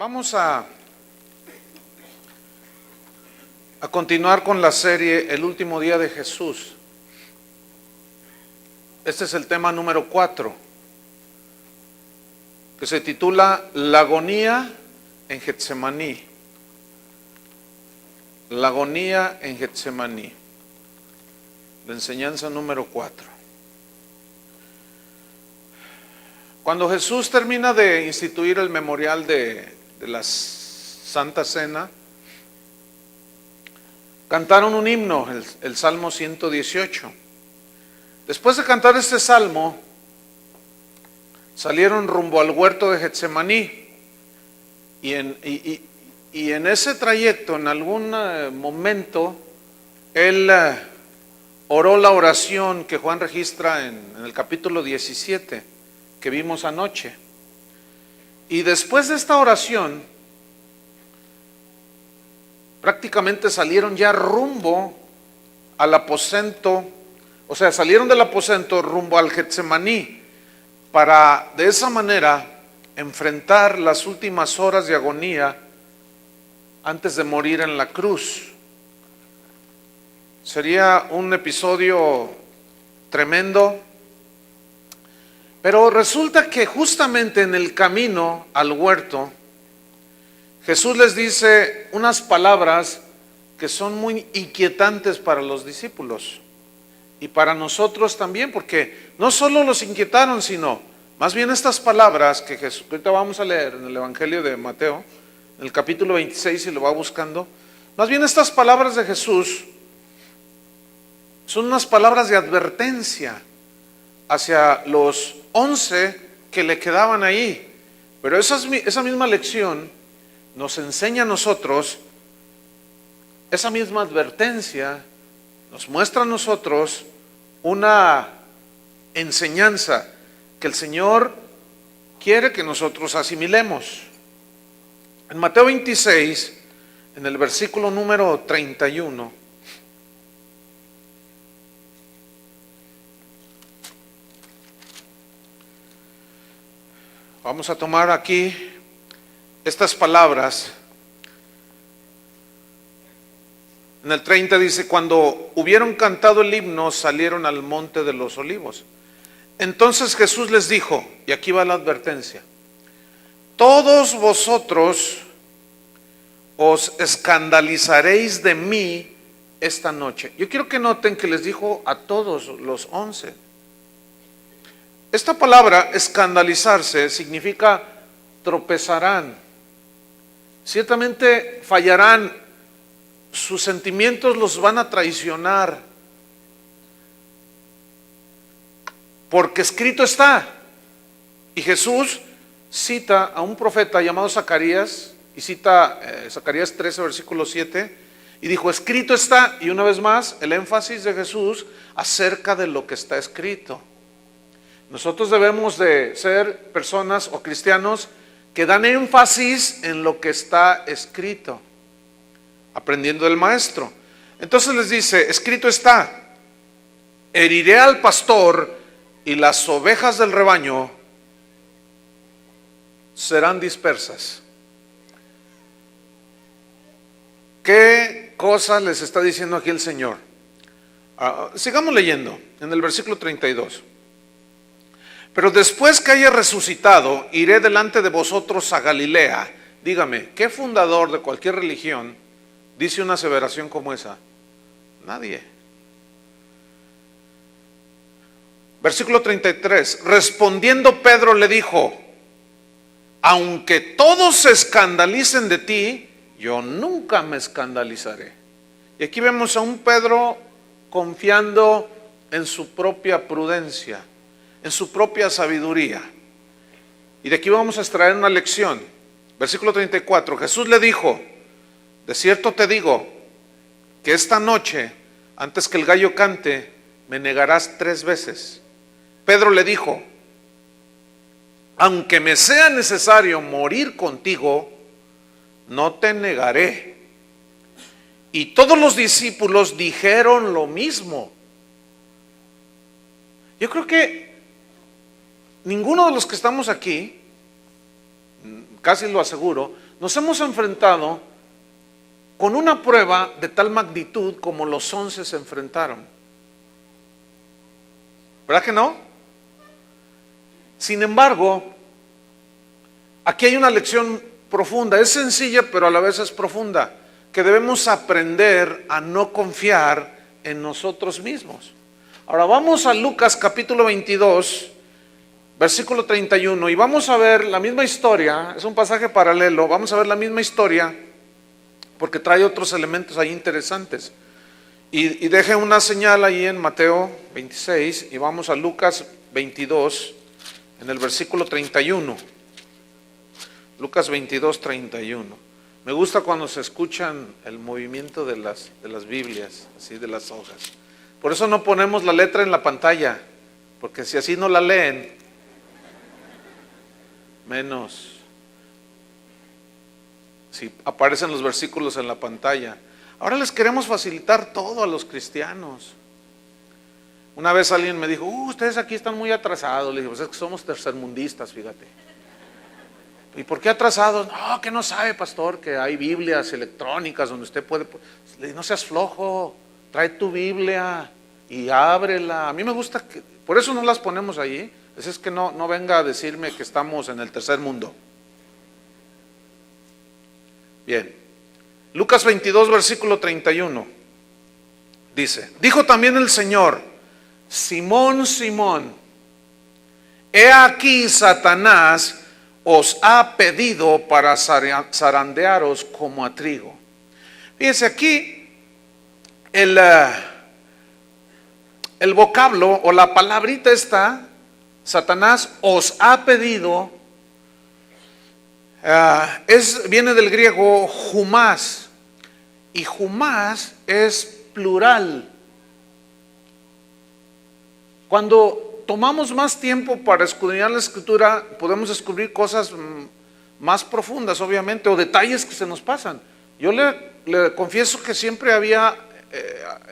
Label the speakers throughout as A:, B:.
A: Vamos a continuar con la serie El último día de Jesús. Este es el tema número 4, que se titula La agonía en Getsemaní. La agonía en Getsemaní. La enseñanza número 4. Cuando Jesús termina de instituir el memorial de la Santa Cena, cantaron un himno, el Salmo 118. Después de cantar este salmo, salieron rumbo al huerto de Getsemaní. Y en ese trayecto, en algún momento, él oró la oración que Juan registra en el capítulo 17, que vimos anoche. Y después de esta oración, prácticamente salieron ya rumbo al aposento, o sea, salieron del aposento rumbo al Getsemaní, para de esa manera enfrentar las últimas horas de agonía antes de morir en la cruz. Sería un episodio tremendo, pero resulta que justamente en el camino al huerto, Jesús les dice unas palabras que son muy inquietantes para los discípulos y para nosotros también, porque no solo los inquietaron, sino más bien estas palabras que Jesús, ahorita vamos a leer en el Evangelio de Mateo, en el capítulo 26, si lo va buscando, más bien estas palabras de Jesús son unas palabras de advertencia hacia los 11 que le quedaban ahí. Pero esa misma lección nos enseña a nosotros, esa misma advertencia nos muestra a nosotros una enseñanza que el Señor quiere que nosotros asimilemos. En Mateo 26, en el versículo número 31, vamos a tomar aquí estas palabras. En el 30 dice: cuando hubieron cantado el himno, salieron al monte de los olivos. Entonces Jesús les dijo, y aquí va la advertencia: todos vosotros os escandalizaréis de mí esta noche. Yo quiero que noten que les dijo a todos los 11. Esta palabra escandalizarse significa tropezarán, ciertamente fallarán, sus sentimientos los van a traicionar, porque escrito está. Y Jesús cita a un profeta llamado Zacarías, y cita Zacarías 13, versículo 7, y dijo: escrito está. Y una vez más el énfasis de Jesús acerca de lo que está escrito. Nosotros debemos de ser personas o cristianos que dan énfasis en lo que está escrito, aprendiendo del maestro. Entonces les dice: escrito está, heriré al pastor y las ovejas del rebaño serán dispersas. ¿Qué cosas les está diciendo aquí el Señor? Sigamos leyendo en el versículo 32. Pero después que haya resucitado, iré delante de vosotros a Galilea. Dígame, ¿qué fundador de cualquier religión dice una aseveración como esa? Nadie. Versículo 33. Respondiendo Pedro le dijo: aunque todos se escandalicen de ti, yo nunca me escandalizaré. Y aquí vemos a un Pedro confiando en su propia prudencia, en su propia sabiduría. Y de aquí vamos a extraer una lección. Versículo 34. Jesús le dijo: de cierto te digo que esta noche, antes que el gallo cante, me negarás 3 veces. Pedro le dijo: aunque me sea necesario morir contigo, no te negaré. Y todos los discípulos dijeron lo mismo. Yo creo que ninguno de los que estamos aquí, casi lo aseguro, nos hemos enfrentado con una prueba de tal magnitud como los 11 se enfrentaron. ¿Verdad que no? Sin embargo, aquí hay una lección profunda. Es sencilla, pero a la vez es profunda, que debemos aprender a no confiar en nosotros mismos. Ahora vamos a Lucas capítulo 22, versículo 31, y vamos a ver la misma historia. Es un pasaje paralelo. Vamos a ver la misma historia porque trae otros elementos ahí interesantes. Y deje una señal ahí en Mateo 26 y vamos a Lucas 22 en el versículo 31. Lucas 22, 31. Me gusta cuando se escuchan el movimiento de las Biblias, así de las hojas. Por eso no ponemos la letra en la pantalla, porque si así no la leen, menos si aparecen los versículos en la pantalla. Ahora les queremos facilitar todo a los cristianos. Una vez alguien me dijo, ustedes aquí están muy atrasados. Le dije, pues es que somos tercermundistas, fíjate. ¿Y por qué atrasados? No, que no sabe, pastor, que hay Biblias electrónicas donde usted puede. Le dije, no seas flojo, trae tu Biblia y ábrela. A mí me gusta, por eso no las ponemos allí. Es que no venga a decirme que estamos en el tercer mundo. Bien, Lucas 22, versículo 31, dice, dijo también el Señor, Simón, Simón, he aquí Satanás os ha pedido para zarandearos como a trigo. Fíjense aquí, el vocablo o la palabrita esta, Satanás os ha pedido, viene del griego humás, y humás es plural. Cuando tomamos más tiempo para escudriñar la Escritura, podemos descubrir cosas más profundas, obviamente, o detalles que se nos pasan. Yo le confieso que siempre había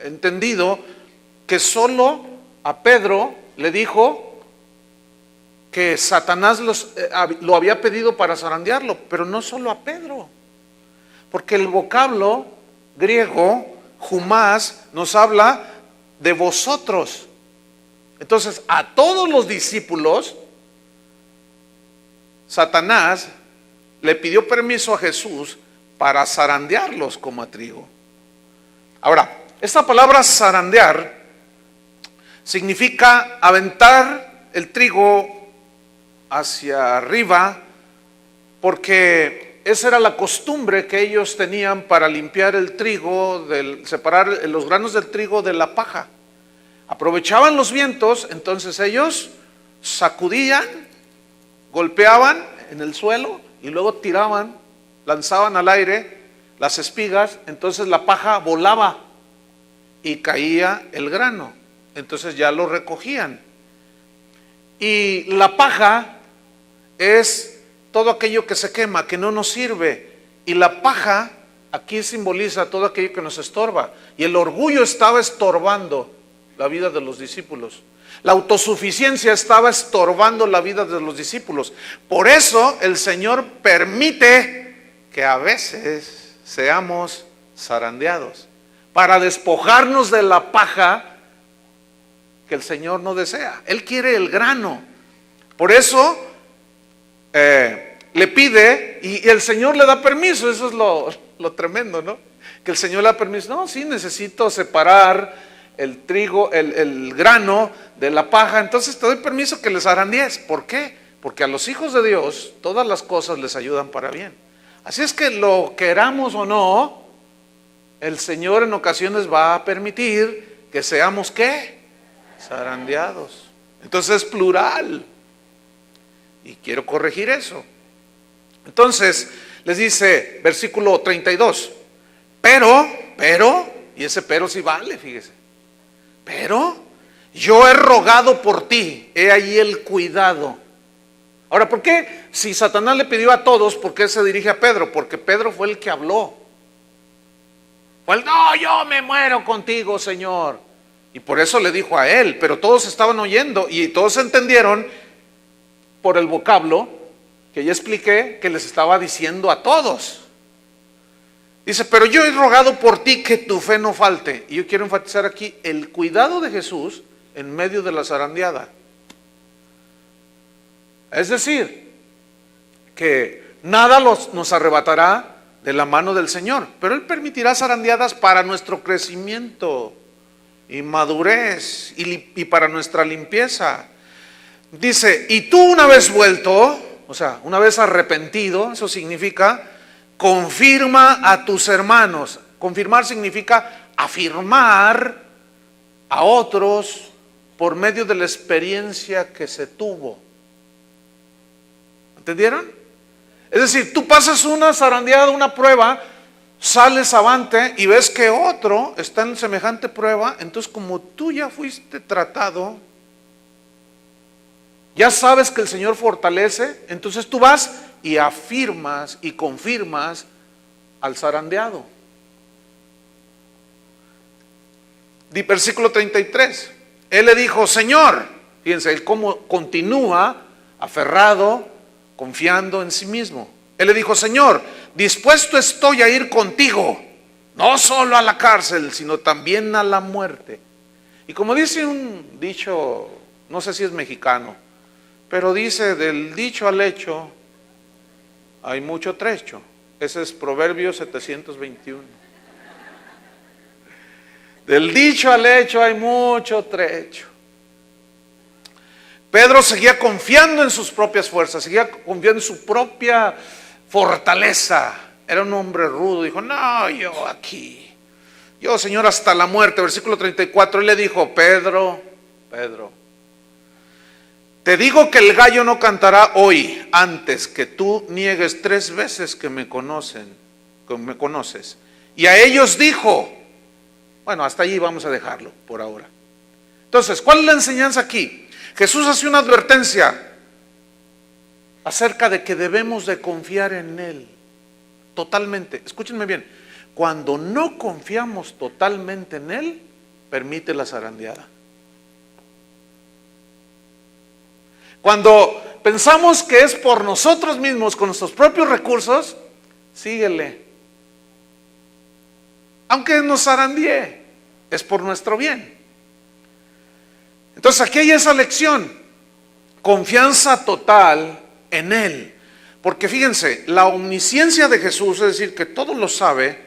A: entendido que solo a Pedro le dijo que Satanás lo había pedido para zarandearlo, pero no solo a Pedro, porque el vocablo griego, humás, nos habla de vosotros. Entonces, a todos los discípulos, Satanás le pidió permiso a Jesús para zarandearlos como a trigo. Ahora, esta palabra zarandear significa aventar el trigo hacia arriba, porque esa era la costumbre que ellos tenían para limpiar el trigo, separar los granos del trigo de la paja. Aprovechaban los vientos, entonces ellos sacudían, golpeaban en el suelo y luego tiraban, lanzaban al aire las espigas, entonces la paja volaba y caía el grano, entonces ya lo recogían. Y la paja es todo aquello que se quema, que no nos sirve. Y la paja aquí simboliza todo aquello que nos estorba. Y el orgullo estaba estorbando la vida de los discípulos. La autosuficiencia estaba estorbando la vida de los discípulos. Por eso el Señor permite que a veces seamos zarandeados, para despojarnos de la paja que el Señor no desea. Él quiere el grano. Por eso le pide y el Señor le da permiso. Eso es lo tremendo, ¿no? Que el Señor le da permiso. No, sí, necesito separar el trigo, el grano de la paja. Entonces te doy permiso que les zarandees. ¿Por qué? Porque a los hijos de Dios todas las cosas les ayudan para bien. Así es que lo queramos o no, el Señor en ocasiones va a permitir que seamos ¿qué? Zarandeados. Entonces es plural. Y quiero corregir eso. Entonces les dice, versículo 32, pero, y ese pero sí vale, fíjese. Pero yo he rogado por ti, he ahí el cuidado. Ahora, ¿por qué? Si Satanás le pidió a todos, ¿por qué se dirige a Pedro? Porque Pedro fue el que habló. No, yo me muero contigo, Señor. Y por eso le dijo a él, pero todos estaban oyendo y todos entendieron por el vocablo que ya expliqué que les estaba diciendo a todos. Dice, pero yo he rogado por ti que tu fe no falte. Y yo quiero enfatizar aquí el cuidado de Jesús en medio de la zarandeada. Es decir, que nada nos arrebatará de la mano del Señor, pero Él permitirá zarandeadas para nuestro crecimiento y madurez y para nuestra limpieza. Dice, y tú una vez vuelto, o sea, una vez arrepentido, eso significa confirma a tus hermanos. Confirmar significa afirmar a otros por medio de la experiencia que se tuvo. ¿Entendieron? Es decir, tú pasas una zarandeada, una prueba, sales avante y ves que otro está en semejante prueba, entonces como tú ya fuiste tratado, ya sabes que el Señor fortalece, entonces tú vas y afirmas y confirmas al zarandeado. Versículo 33. Él le dijo, Señor, fíjense, él cómo continúa aferrado, confiando en sí mismo. Él le dijo, Señor, dispuesto estoy a ir contigo, no solo a la cárcel, sino también a la muerte. Y como dice un dicho, no sé si es mexicano, pero dice, del dicho al hecho hay mucho trecho. Ese es Proverbios 721. Del dicho al hecho hay mucho trecho. Pedro seguía confiando en sus propias fuerzas, seguía confiando en su propia fortaleza. Era un hombre rudo, dijo, no, yo aquí, yo Señor hasta la muerte. Versículo 34, él le dijo, Pedro, te digo que el gallo no cantará hoy antes que tú niegues 3 veces que me conoces. Y a ellos dijo, bueno, hasta allí vamos a dejarlo por ahora. Entonces, ¿cuál es la enseñanza aquí? Jesús hace una advertencia acerca de que debemos de confiar en Él totalmente. Escúchenme bien, cuando no confiamos totalmente en Él, permite la zarandeada. Cuando pensamos que es por nosotros mismos, con nuestros propios recursos, síguele. Aunque nos zarandee, es por nuestro bien. Entonces aquí hay esa lección, confianza total en Él. Porque fíjense, la omnisciencia de Jesús, es decir, que todo lo sabe,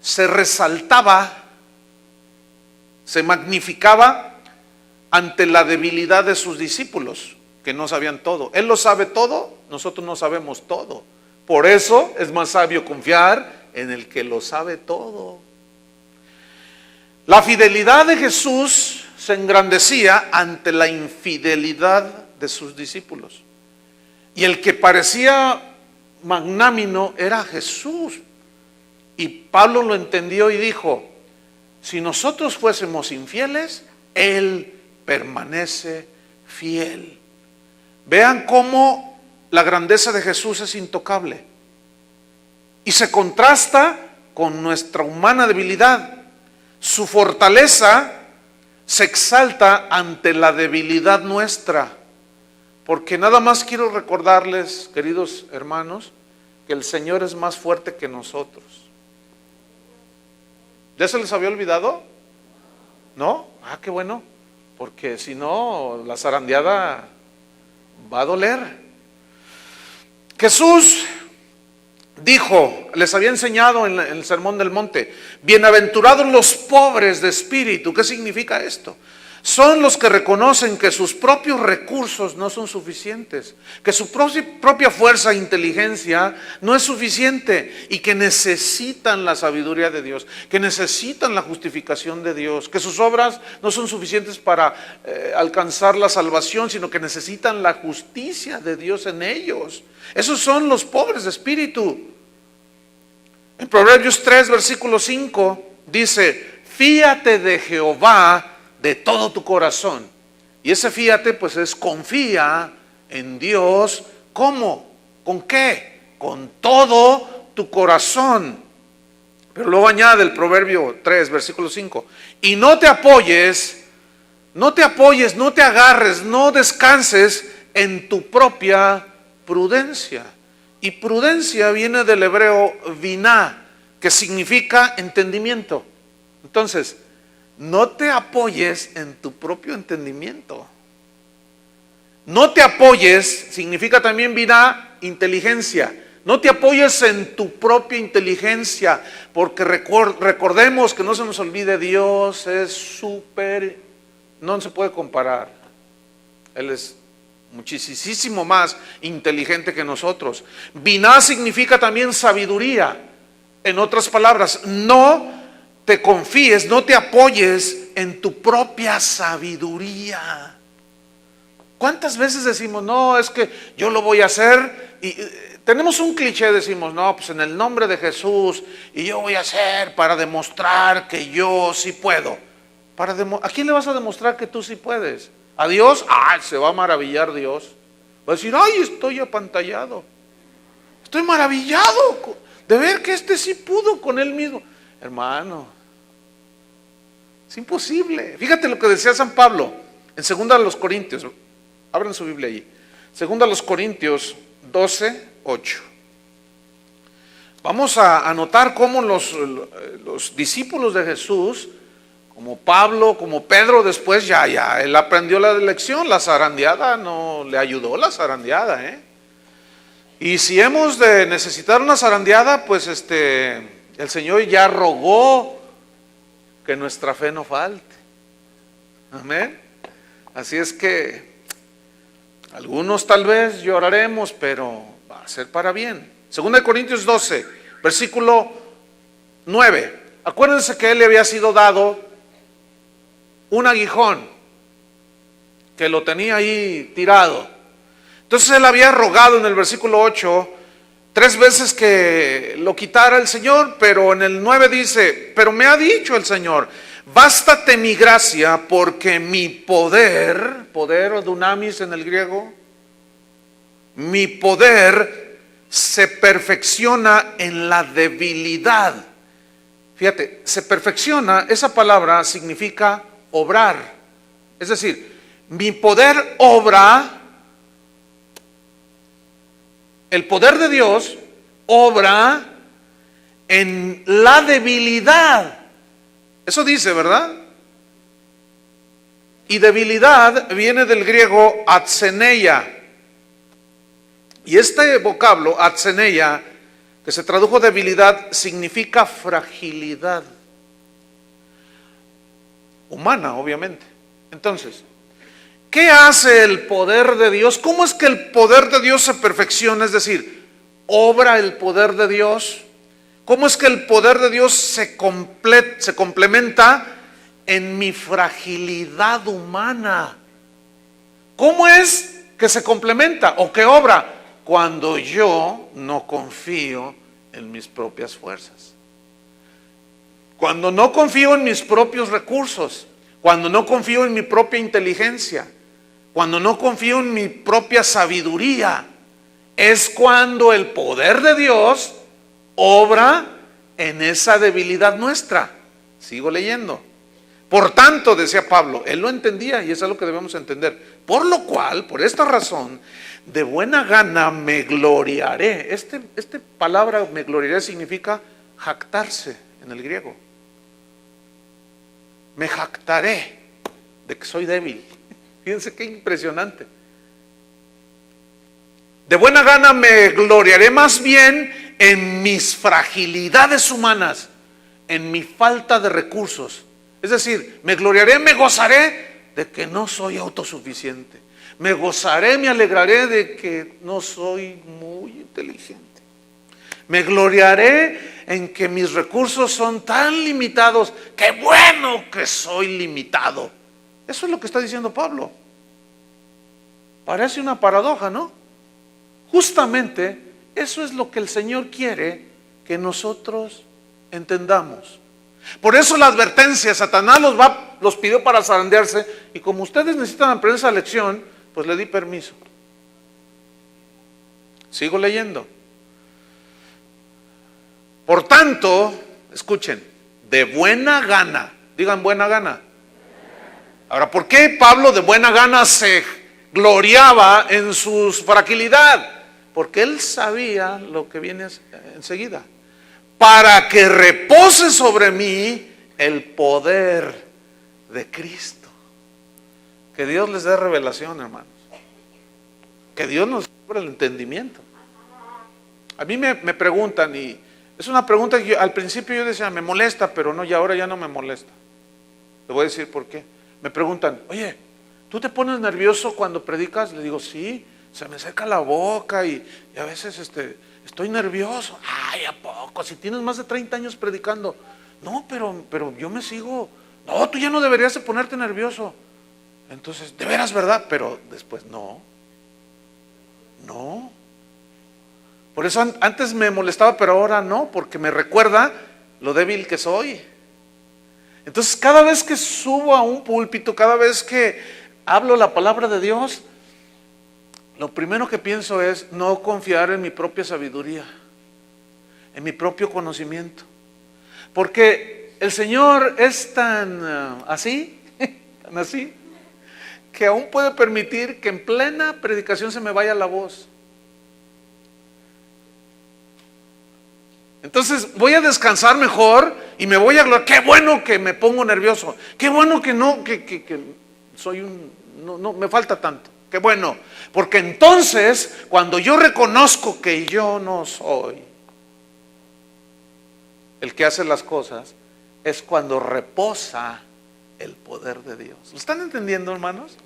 A: se resaltaba, se magnificaba ante la debilidad de sus discípulos, que no sabían todo. Él lo sabe todo, nosotros no sabemos todo. Por eso es más sabio confiar en el que lo sabe todo. La fidelidad de Jesús se engrandecía ante la infidelidad de sus discípulos. Y el que parecía magnánimo era Jesús. Y Pablo lo entendió y dijo, si nosotros fuésemos infieles, Él permanece fiel. Vean cómo la grandeza de Jesús es intocable. Y se contrasta con nuestra humana debilidad. Su fortaleza se exalta ante la debilidad nuestra. Porque nada más quiero recordarles, queridos hermanos, que el Señor es más fuerte que nosotros. ¿Ya se les había olvidado? ¿No? Ah, qué bueno. Porque si no, la zarandeada va a doler. Jesús dijo, les había enseñado en el Sermón del Monte, bienaventurados los pobres de espíritu. ¿Qué significa esto? Son los que reconocen que sus propios recursos no son suficientes, que su propia fuerza e inteligencia no es suficiente y que necesitan la sabiduría de Dios, que necesitan la justificación de Dios, que sus obras no son suficientes para alcanzar la salvación, sino que necesitan la justicia de Dios en ellos. Esos son los pobres de espíritu. En Proverbios 3, versículo 5 dice, fíate de Jehová de todo tu corazón. Y ese fíate pues es confía en Dios. ¿Cómo? ¿Con qué? Con todo tu corazón. Pero luego añade el Proverbio 3, versículo 5. Y no te apoyes, no te agarres, no descanses en tu propia prudencia. Y prudencia viene del hebreo biná, que significa entendimiento. Entonces, no te apoyes en tu propio entendimiento. No te apoyes, significa también biná, inteligencia. No te apoyes en tu propia inteligencia, porque recordemos que no se nos olvide, Dios es súper, no se puede comparar. Él es muchísimo más inteligente que nosotros. Biná significa también sabiduría. En otras palabras, no te confíes, no te apoyes en tu propia sabiduría. ¿Cuántas veces decimos, no, es que yo lo voy a hacer? Y tenemos un cliché, decimos, no, pues en el nombre de Jesús, y yo voy a hacer para demostrar que yo sí puedo. ¿A quién le vas a demostrar que tú sí puedes? ¿A Dios? ¡Ay! Se va a maravillar Dios. Va a decir, ¡ay! Estoy apantallado. Estoy maravillado de ver que este sí pudo con él mismo. Hermano, es imposible. Fíjate lo que decía San Pablo en 2 Corintios. Abran su Biblia allí. 2 Corintios 12:8. Vamos a notar cómo los discípulos de Jesús, como Pablo, como Pedro después, ya, él aprendió la lección. La zarandeada no le ayudó, la zarandeada, Y si hemos de necesitar una zarandeada, pues el Señor ya rogó que nuestra fe no falte. Amén. Así es que algunos tal vez lloraremos, pero va a ser para bien. 2 Corintios 12, versículo 9. Acuérdense que él le había sido dado un aguijón que lo tenía ahí tirado. Entonces él había rogado en el versículo 8 3 veces que lo quitara el Señor, pero en el 9 dice, pero me ha dicho el Señor, bástate mi gracia, porque mi poder dunamis en el griego, mi poder se perfecciona en la debilidad. Fíjate, se perfecciona, esa palabra significa obrar. Es decir, mi poder obra, el poder de Dios obra en la debilidad. Eso dice, ¿verdad? Y debilidad viene del griego atseneia. Y este vocablo, atseneia, que se tradujo debilidad, significa fragilidad humana, obviamente. Entonces, ¿qué hace el poder de Dios? ¿Cómo es que el poder de Dios se perfecciona? Es decir, ¿obra el poder de Dios? ¿Cómo es que el poder de Dios se complementa en mi fragilidad humana? ¿Cómo es que se complementa o que obra? Cuando yo no confío en mis propias fuerzas. Cuando no confío en mis propios recursos. Cuando no confío en mi propia inteligencia. Cuando no confío en mi propia sabiduría. Es cuando el poder de Dios obra en esa debilidad nuestra. Sigo leyendo. Por tanto, decía Pablo, él lo entendía y eso es lo que debemos entender. Por lo cual, por esta razón, de buena gana me gloriaré. Esta palabra me gloriaré significa jactarse en el griego. Me jactaré de que soy débil. Fíjense qué impresionante. De buena gana me gloriaré más bien en mis fragilidades humanas, en mi falta de recursos. Es decir, me gloriaré, me gozaré de que no soy autosuficiente. Me gozaré, me alegraré de que no soy muy inteligente. Me gloriaré en que mis recursos son tan limitados. ¡Qué bueno que soy limitado! Eso es lo que está diciendo Pablo. Parece una paradoja, ¿no? Justamente eso es lo que el Señor quiere que nosotros entendamos. Por eso la advertencia, Satanás los pidió para zarandearse, y como ustedes necesitan aprender esa lección, pues le di permiso. Sigo leyendo. Por tanto, escuchen, de buena gana, digan buena gana. Ahora, ¿por qué Pablo de buena gana se gloriaba en su fragilidad? porque Él sabía lo que viene enseguida. Para que repose sobre mí el poder de Cristo. Que Dios les dé revelación, hermanos. Que Dios nos abra el entendimiento. A mí me preguntan, y es una pregunta que al principio yo decía, me molesta, pero no, y ahora ya no me molesta. Le voy a decir por qué. Me preguntan, oye, ¿tú te pones nervioso cuando predicas? Le digo, sí, se me seca la boca y a veces estoy nervioso. Ay, ¿a poco? Si tienes más de 30 años predicando. No, pero yo me sigo. No, tú ya no deberías de ponerte nervioso. Entonces, de veras, ¿verdad? Pero después, no. Por eso antes me molestaba, pero ahora no, porque me recuerda lo débil que soy. Entonces, cada vez que subo a un púlpito, cada vez que hablo la palabra de Dios, lo primero que pienso es no confiar en mi propia sabiduría, en mi propio conocimiento. Porque el Señor es tan así, que aún puede permitir que en plena predicación se me vaya la voz. Entonces voy a descansar mejor y me voy a gloriar. Qué bueno que me pongo nervioso. Qué bueno que no me falta tanto. Qué bueno. Porque entonces, cuando yo reconozco que yo no soy el que hace las cosas, es cuando reposa el poder de Dios. ¿Lo están entendiendo, hermanos?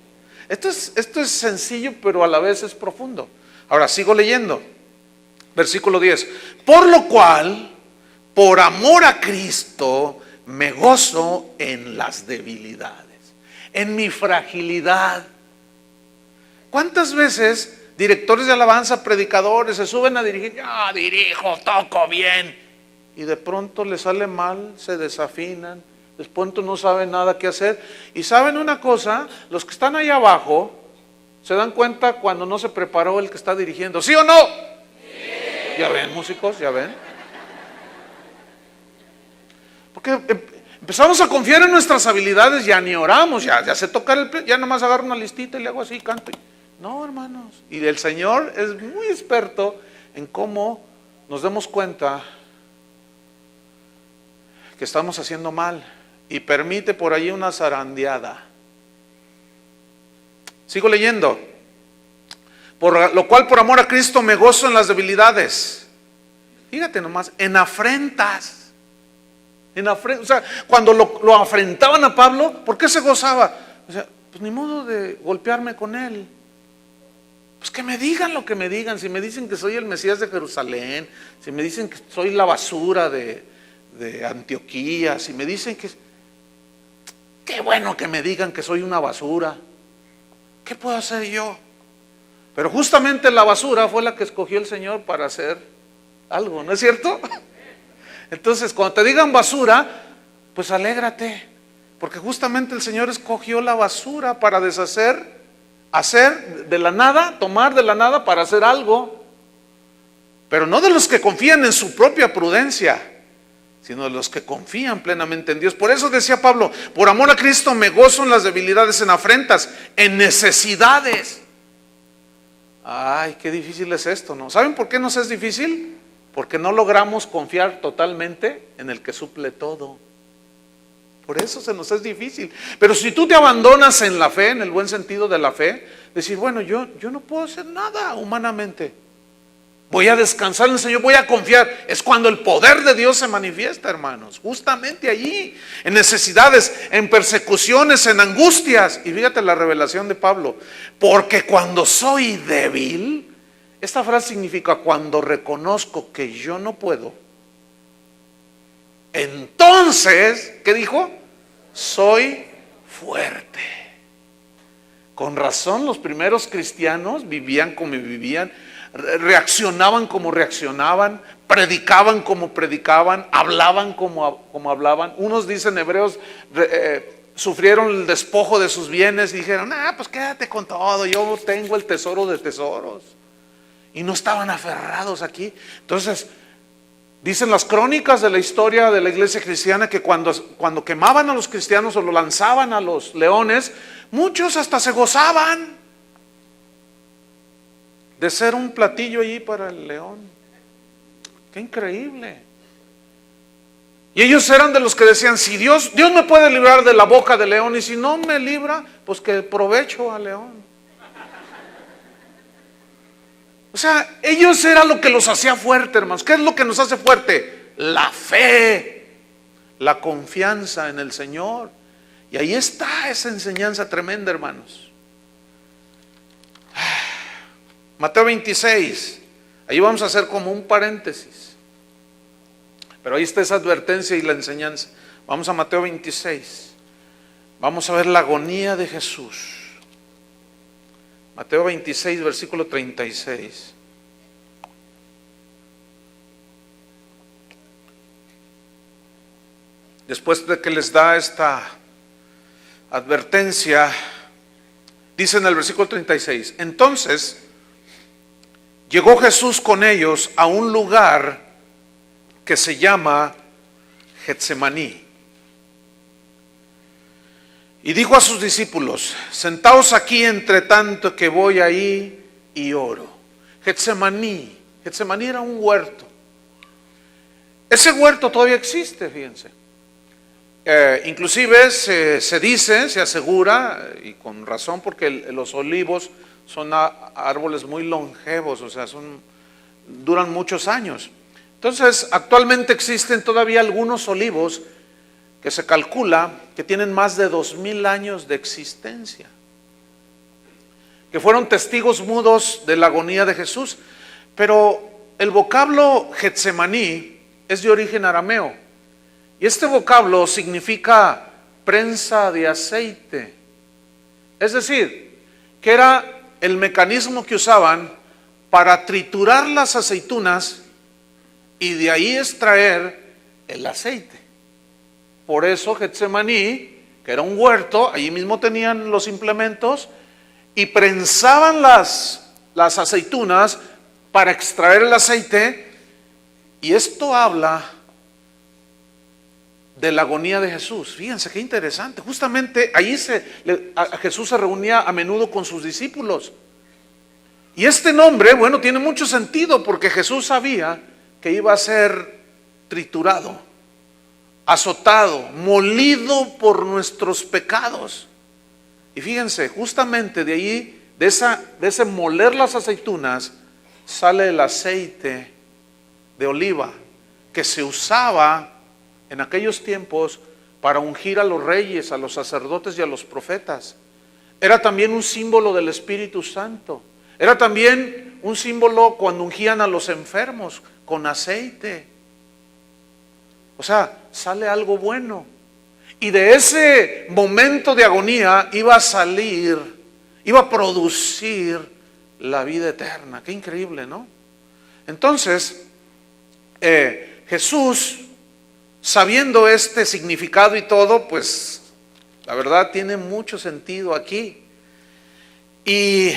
A: Esto es sencillo, pero a la vez es profundo. Ahora sigo leyendo. Versículo 10. Por lo cual, por amor a Cristo, me gozo en las debilidades, en mi fragilidad. ¿Cuántas veces directores de alabanza, predicadores, se suben a dirigir? Yo dirijo, toco bien. Y de pronto les sale mal, se desafinan, de pronto no saben nada qué hacer. Y saben una cosa, los que están ahí abajo se dan cuenta cuando no se preparó el que está dirigiendo. ¿Sí o no? Sí. Ya ven, músicos, ya ven. Porque empezamos a confiar en nuestras habilidades, ya ni oramos, ya sé tocar el piano, ya nomás agarro una listita y le hago así, canto. No, hermanos. Y el Señor es muy experto en cómo nos demos cuenta que estamos haciendo mal y permite por allí una zarandeada. Sigo leyendo. Por lo cual, por amor a Cristo, me gozo en las debilidades. Fíjate nomás, en afrentas. O sea, cuando lo afrentaban a Pablo, ¿por qué se gozaba? O sea, pues ni modo de golpearme con él. Pues que me digan lo que me digan. Si me dicen que soy el Mesías de Jerusalén, si me dicen que soy la basura de Antioquía, si me dicen que... Qué bueno que me digan que soy una basura. ¿Qué puedo hacer yo? Pero justamente la basura fue la que escogió el Señor para hacer algo, ¿no es cierto? Entonces, cuando te digan basura, pues alégrate, porque justamente el Señor escogió la basura para deshacer, hacer de la nada, tomar de la nada para hacer algo. Pero no de los que confían en su propia prudencia, sino de los que confían plenamente en Dios. Por eso decía Pablo, por amor a Cristo me gozo en las debilidades, en afrentas, en necesidades. Ay, qué difícil es esto, ¿no? ¿Saben por qué nos es difícil? Porque no logramos confiar totalmente en el que suple todo. Por eso se nos es difícil. Pero si tú te abandonas en la fe, en el buen sentido de la fe, decir, bueno, yo no puedo hacer nada humanamente. Voy a descansar en el Señor, voy a confiar. Es cuando el poder de Dios se manifiesta, hermanos. Justamente allí, en necesidades, en persecuciones, en angustias. Y fíjate la revelación de Pablo. Porque cuando soy débil, esta frase significa cuando reconozco que yo no puedo, entonces, ¿qué dijo? Soy fuerte. Con razón los primeros cristianos vivían como vivían, reaccionaban como reaccionaban, predicaban como predicaban, hablaban como hablaban. Unos dicen hebreos, sufrieron el despojo de sus bienes y dijeron, pues quédate con todo, yo tengo el tesoro de tesoros. Y no estaban aferrados aquí. Entonces, dicen las crónicas de la historia de la iglesia cristiana que cuando quemaban a los cristianos o lo lanzaban a los leones, muchos hasta se gozaban. de ser un platillo allí para el león. ¡Qué increíble! Y ellos eran de los que decían, si Dios me puede librar de la boca del león, y si no me libra, pues que provecho al león. O sea, ellos era lo que los hacía fuerte, hermanos. ¿Qué es lo que nos hace fuerte? La fe, la confianza en el Señor. Y ahí está esa enseñanza tremenda, hermanos. Mateo 26, ahí vamos a hacer como un paréntesis, pero ahí está esa advertencia y la enseñanza. Vamos a Mateo 26, vamos a ver la agonía de Jesús. Mateo 26, versículo 36. Después de que les da esta advertencia, dice en el versículo 36, entonces llegó Jesús con ellos a un lugar que se llama Getsemaní. Y dijo a sus discípulos, sentaos aquí entre tanto que voy ahí y oro. Getsemaní era un huerto. Ese huerto todavía existe, fíjense. Inclusive se dice, se asegura, y con razón, porque los olivos son árboles muy longevos, o sea, duran muchos años. Entonces, actualmente existen todavía algunos olivos que se calcula que tienen más de 2000 años de existencia, que fueron testigos mudos de la agonía de Jesús. Pero el vocablo Getsemaní es de origen arameo, y este vocablo significa prensa de aceite. Es decir, que era el mecanismo que usaban para triturar las aceitunas y de ahí extraer el aceite. Por eso Getsemaní, que era un huerto, allí mismo tenían los implementos y prensaban las aceitunas para extraer el aceite. Y esto habla de la agonía de Jesús. Fíjense qué interesante. Justamente ahí Jesús se reunía a menudo con sus discípulos. Y este nombre, bueno, tiene mucho sentido porque Jesús sabía que iba a ser triturado, azotado, molido por nuestros pecados. Y fíjense, justamente de allí, de ese moler las aceitunas, sale el aceite de oliva que se usaba en aquellos tiempos para ungir a los reyes, a los sacerdotes y a los profetas. Era también un símbolo del Espíritu Santo. Era también un símbolo cuando ungían a los enfermos con aceite. O sea, sale algo bueno. Y de ese momento de agonía iba a salir, iba a producir la vida eterna. Qué increíble, ¿no? Entonces, Jesús, sabiendo este significado y todo, pues la verdad tiene mucho sentido aquí. Y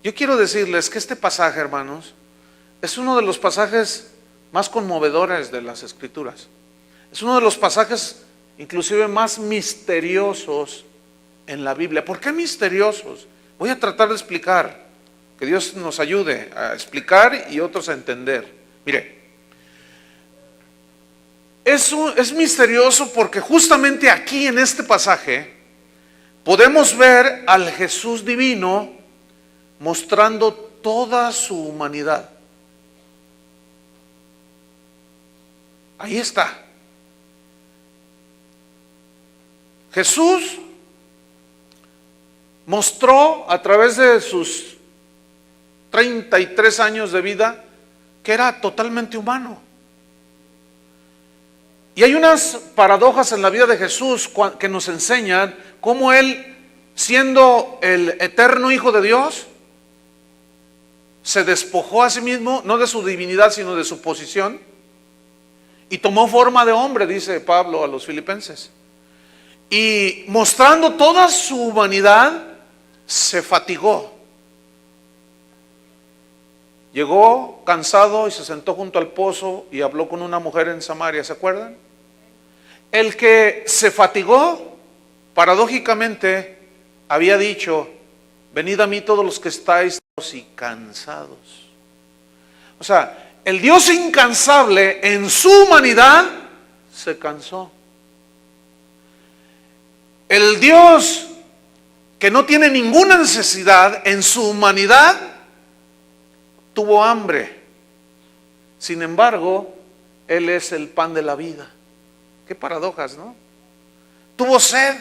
A: yo quiero decirles que este pasaje, hermanos, es uno de los pasajes más conmovedores de las Escrituras. Es uno de los pasajes inclusive más misteriosos en la Biblia. ¿Por qué misteriosos? Voy a tratar de explicar, que Dios nos ayude a explicar y otros a entender. Mire, es misterioso porque justamente aquí en este pasaje podemos ver al Jesús divino mostrando toda su humanidad. Ahí está. Jesús mostró a través de sus 33 años de vida que era totalmente humano. Y hay unas paradojas en la vida de Jesús que nos enseñan cómo Él, siendo el eterno Hijo de Dios, se despojó a sí mismo, no de su divinidad, sino de su posición, y tomó forma de hombre, dice Pablo a los filipenses. Y mostrando toda su humanidad, se fatigó. Llegó cansado y se sentó junto al pozo y habló con una mujer en Samaria, ¿se acuerdan? El que se fatigó, paradójicamente, había dicho: venid a mí todos los que estáis y cansados. O sea, el Dios incansable en su humanidad se cansó. El Dios que no tiene ninguna necesidad en su humanidad tuvo hambre. Sin embargo, Él es el pan de la vida. Qué paradojas, ¿no? Tuvo sed.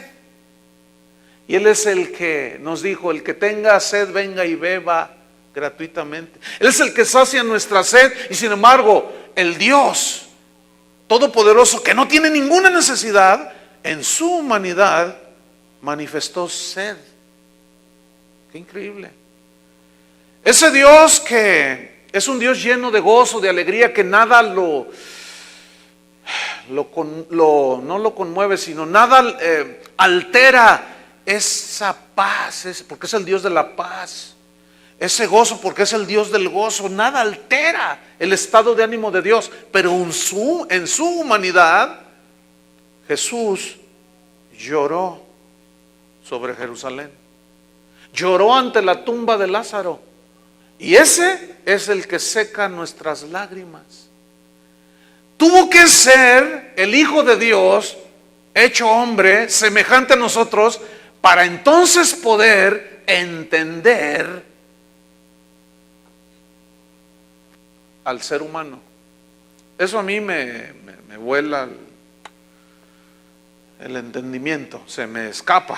A: Y Él es el que nos dijo, el que tenga sed venga y beba gratuitamente. Él es el que sacia nuestra sed. Y sin embargo, el Dios Todopoderoso, que no tiene ninguna necesidad, en su humanidad manifestó sed. Qué increíble. Ese Dios que es un Dios lleno de gozo, de alegría, que nada no lo conmueve, sino nada altera esa paz, porque es el Dios de la paz. Ese gozo, porque es el Dios del gozo. Nada altera el estado de ánimo de Dios. Pero en su humanidad, Jesús lloró sobre Jerusalén. Lloró ante la tumba de Lázaro. Y ese es el que seca nuestras lágrimas. Tuvo que ser el Hijo de Dios, hecho hombre, semejante a nosotros, para entonces poder entender al ser humano. Eso a mí me vuela el entendimiento, se me escapa.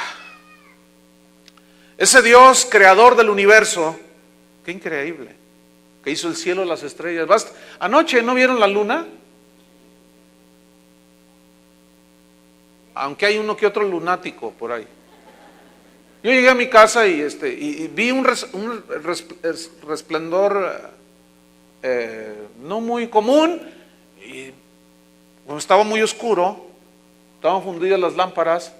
A: Ese Dios creador del universo, qué increíble, que hizo el cielo, las estrellas. Anoche, ¿no vieron la luna? Aunque hay uno que otro lunático por ahí. Yo llegué a mi casa y vi un resplendor no muy común, y cuando estaba muy oscuro, estaban fundidas las lámparas,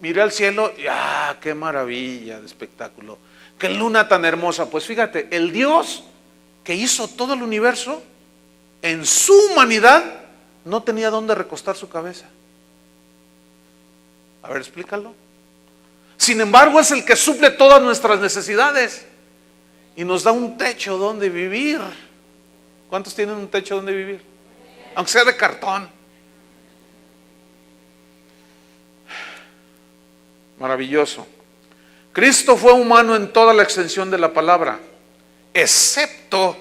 A: miré al cielo y qué maravilla de espectáculo, qué luna tan hermosa. Pues fíjate, el Dios que hizo todo el universo, en su humanidad no tenía dónde recostar su cabeza. A ver, explícalo. Sin embargo, es el que suple todas nuestras necesidades y nos da un techo donde vivir. ¿Cuántos tienen un techo donde vivir? Aunque sea de cartón. Maravilloso. Cristo fue humano en toda la extensión de la palabra, excepto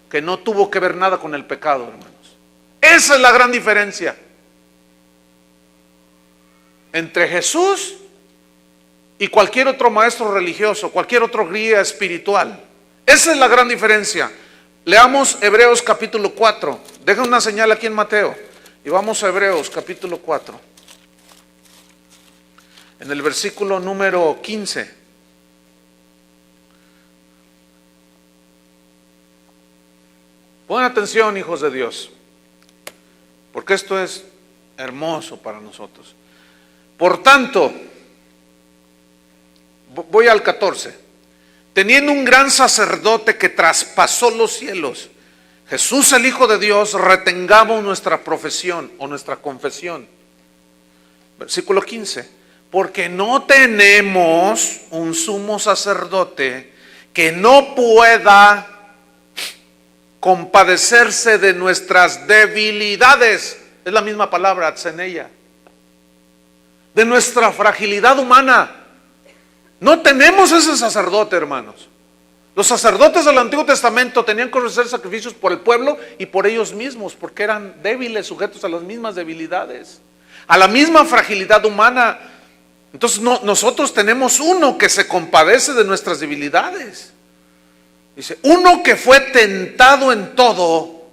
A: que no tuvo que ver nada con el pecado, hermanos. Esa es la gran diferencia entre Jesús y cualquier otro maestro religioso, cualquier otro guía espiritual. Esa es la gran diferencia. Leamos Hebreos capítulo 4. Deja una señal aquí en Mateo y vamos a Hebreos capítulo 4. En el versículo número 15. Pongan atención, hijos de Dios, porque esto es hermoso para nosotros. Por tanto, voy al 14. Teniendo un gran sacerdote que traspasó los cielos, Jesús el Hijo de Dios, retengamos nuestra profesión o nuestra confesión. Versículo 15. Porque no tenemos un sumo sacerdote que no pueda compadecerse de nuestras debilidades. Es la misma palabra, atseneia. De nuestra fragilidad humana. No tenemos ese sacerdote, hermanos. Los sacerdotes del Antiguo Testamento tenían que ofrecer sacrificios por el pueblo y por ellos mismos, porque eran débiles, sujetos a las mismas debilidades, a la misma fragilidad humana. Entonces nosotros tenemos uno que se compadece de nuestras debilidades. Dice, uno que fue tentado en todo,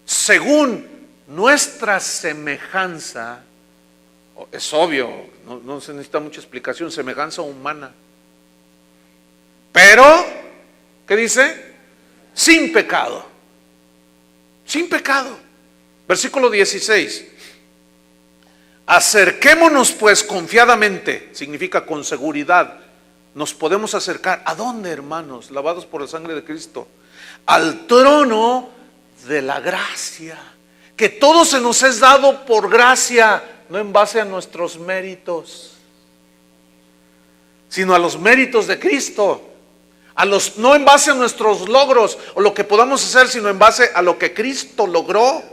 A: según nuestra semejanza. Es obvio, no se necesita mucha explicación, semejanza humana. Pero, ¿qué dice? Sin pecado. Sin pecado. Versículo 16. Acerquémonos pues confiadamente, significa con seguridad. Nos podemos acercar. ¿A dónde, hermanos? Lavados por la sangre de Cristo. Al trono de la gracia. Que todo se nos es dado por gracia, no en base a nuestros méritos, sino a los méritos de Cristo. No en base a nuestros logros o lo que podamos hacer, sino en base a lo que Cristo logró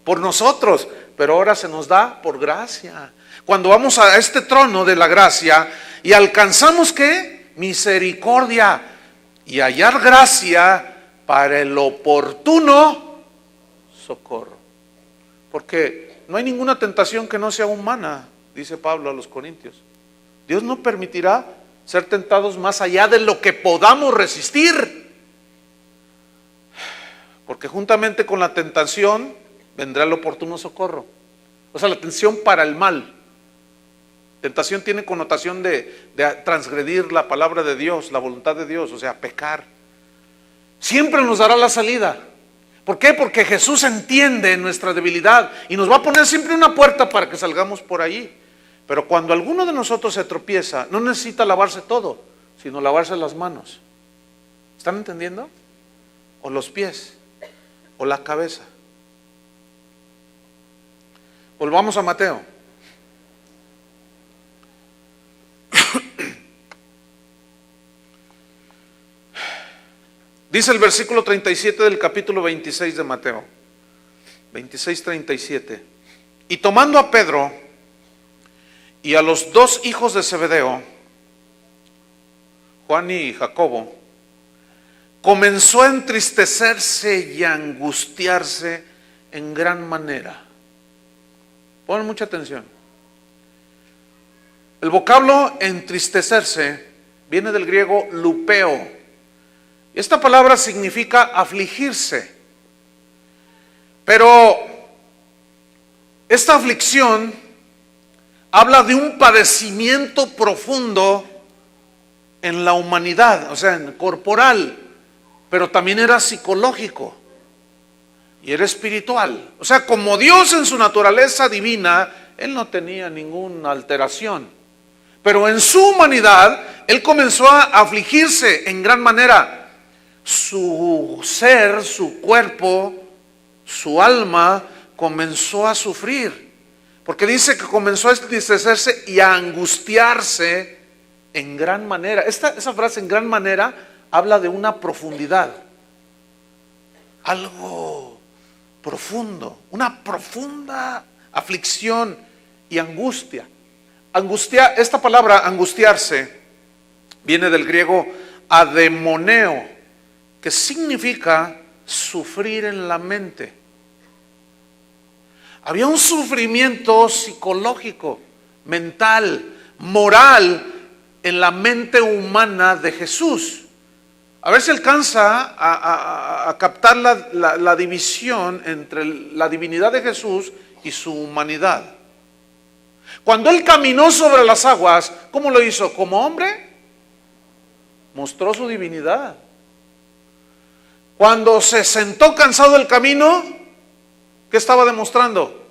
A: por nosotros. Pero ahora se nos da por gracia. Cuando vamos a este trono de la gracia y alcanzamos ¿qué? Misericordia y hallar gracia para el oportuno socorro. Porque no hay ninguna tentación que no sea humana, dice Pablo a los Corintios. Dios no permitirá ser tentados más allá de lo que podamos resistir. Porque juntamente con la tentación vendrá el oportuno socorro. O sea, la tentación para el mal. Tentación tiene connotación de transgredir la palabra de Dios, la voluntad de Dios, o sea, pecar. Siempre nos dará la salida. ¿Por qué? Porque Jesús entiende nuestra debilidad y nos va a poner siempre una puerta para que salgamos por ahí. Pero cuando alguno de nosotros se tropieza, no necesita lavarse todo, sino lavarse las manos. ¿Están entendiendo? O los pies, o la cabeza. Volvamos a Mateo. Dice el versículo 37 del capítulo 26 de Mateo. 26:37. Y tomando a Pedro y a los dos hijos de Zebedeo, Juan y Jacobo, comenzó a entristecerse y a angustiarse en gran manera. Ponen mucha atención. El vocablo entristecerse viene del griego lupeo. Esta palabra significa afligirse. Pero esta aflicción habla de un padecimiento profundo en la humanidad, o sea, corporal, pero también era psicológico y era espiritual. O sea, como Dios en su naturaleza divina, Él no tenía ninguna alteración. Pero en su humanidad, Él comenzó a afligirse en gran manera. Su ser, su cuerpo, su alma comenzó a sufrir. Porque dice que comenzó a entristecerse y a angustiarse en gran manera. Esa frase en gran manera habla de una profundidad. Algo profundo, una profunda aflicción y angustia. Esta palabra angustiarse viene del griego ademoneo, que significa sufrir en la mente. Había un sufrimiento psicológico, mental, moral en la mente humana de Jesús. A ver si alcanza a captar la división entre la divinidad de Jesús y su humanidad. Cuando Él caminó sobre las aguas, ¿cómo lo hizo? Como hombre, mostró su divinidad. Cuando se sentó cansado del camino, ¿qué estaba demostrando?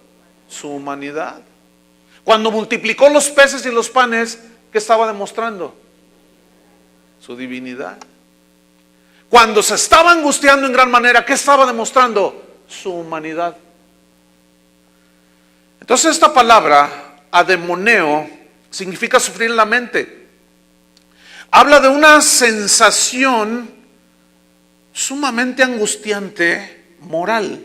A: Su humanidad. Cuando multiplicó los peces y los panes, ¿qué estaba demostrando? Su divinidad. Cuando se estaba angustiando en gran manera, ¿qué estaba demostrando? Su humanidad. Entonces esta palabra, ademoneo, significa sufrir en la mente. Habla de una sensación sumamente angustiante, moral,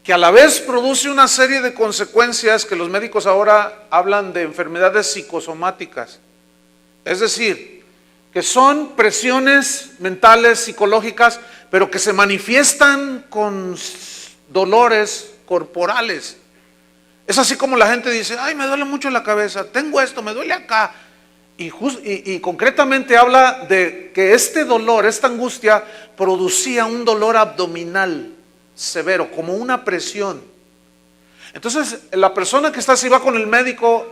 A: que a la vez produce una serie de consecuencias que los médicos ahora hablan de enfermedades psicosomáticas. Es decir, que son presiones mentales, psicológicas, pero que se manifiestan con dolores corporales. Es así como la gente dice, ay, me duele mucho la cabeza, tengo esto, me duele acá. Y concretamente habla de que este dolor, esta angustia, producía un dolor abdominal severo, como una presión. Entonces la persona que está así va con el médico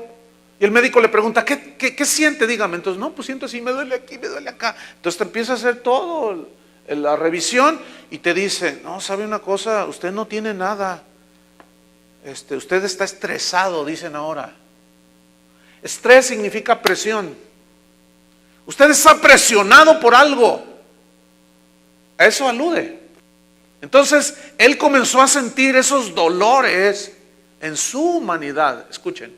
A: y el médico le pregunta, ¿qué siente? Dígame. Entonces, no, pues siento así, me duele aquí, me duele acá. Entonces te empieza a hacer todo la revisión y te dice, no, ¿sabe una cosa? Usted no tiene nada. Usted está estresado, dicen ahora. Estrés significa presión. Usted está presionado por algo. A eso alude. Entonces, él comenzó a sentir esos dolores en su humanidad. Escuchen.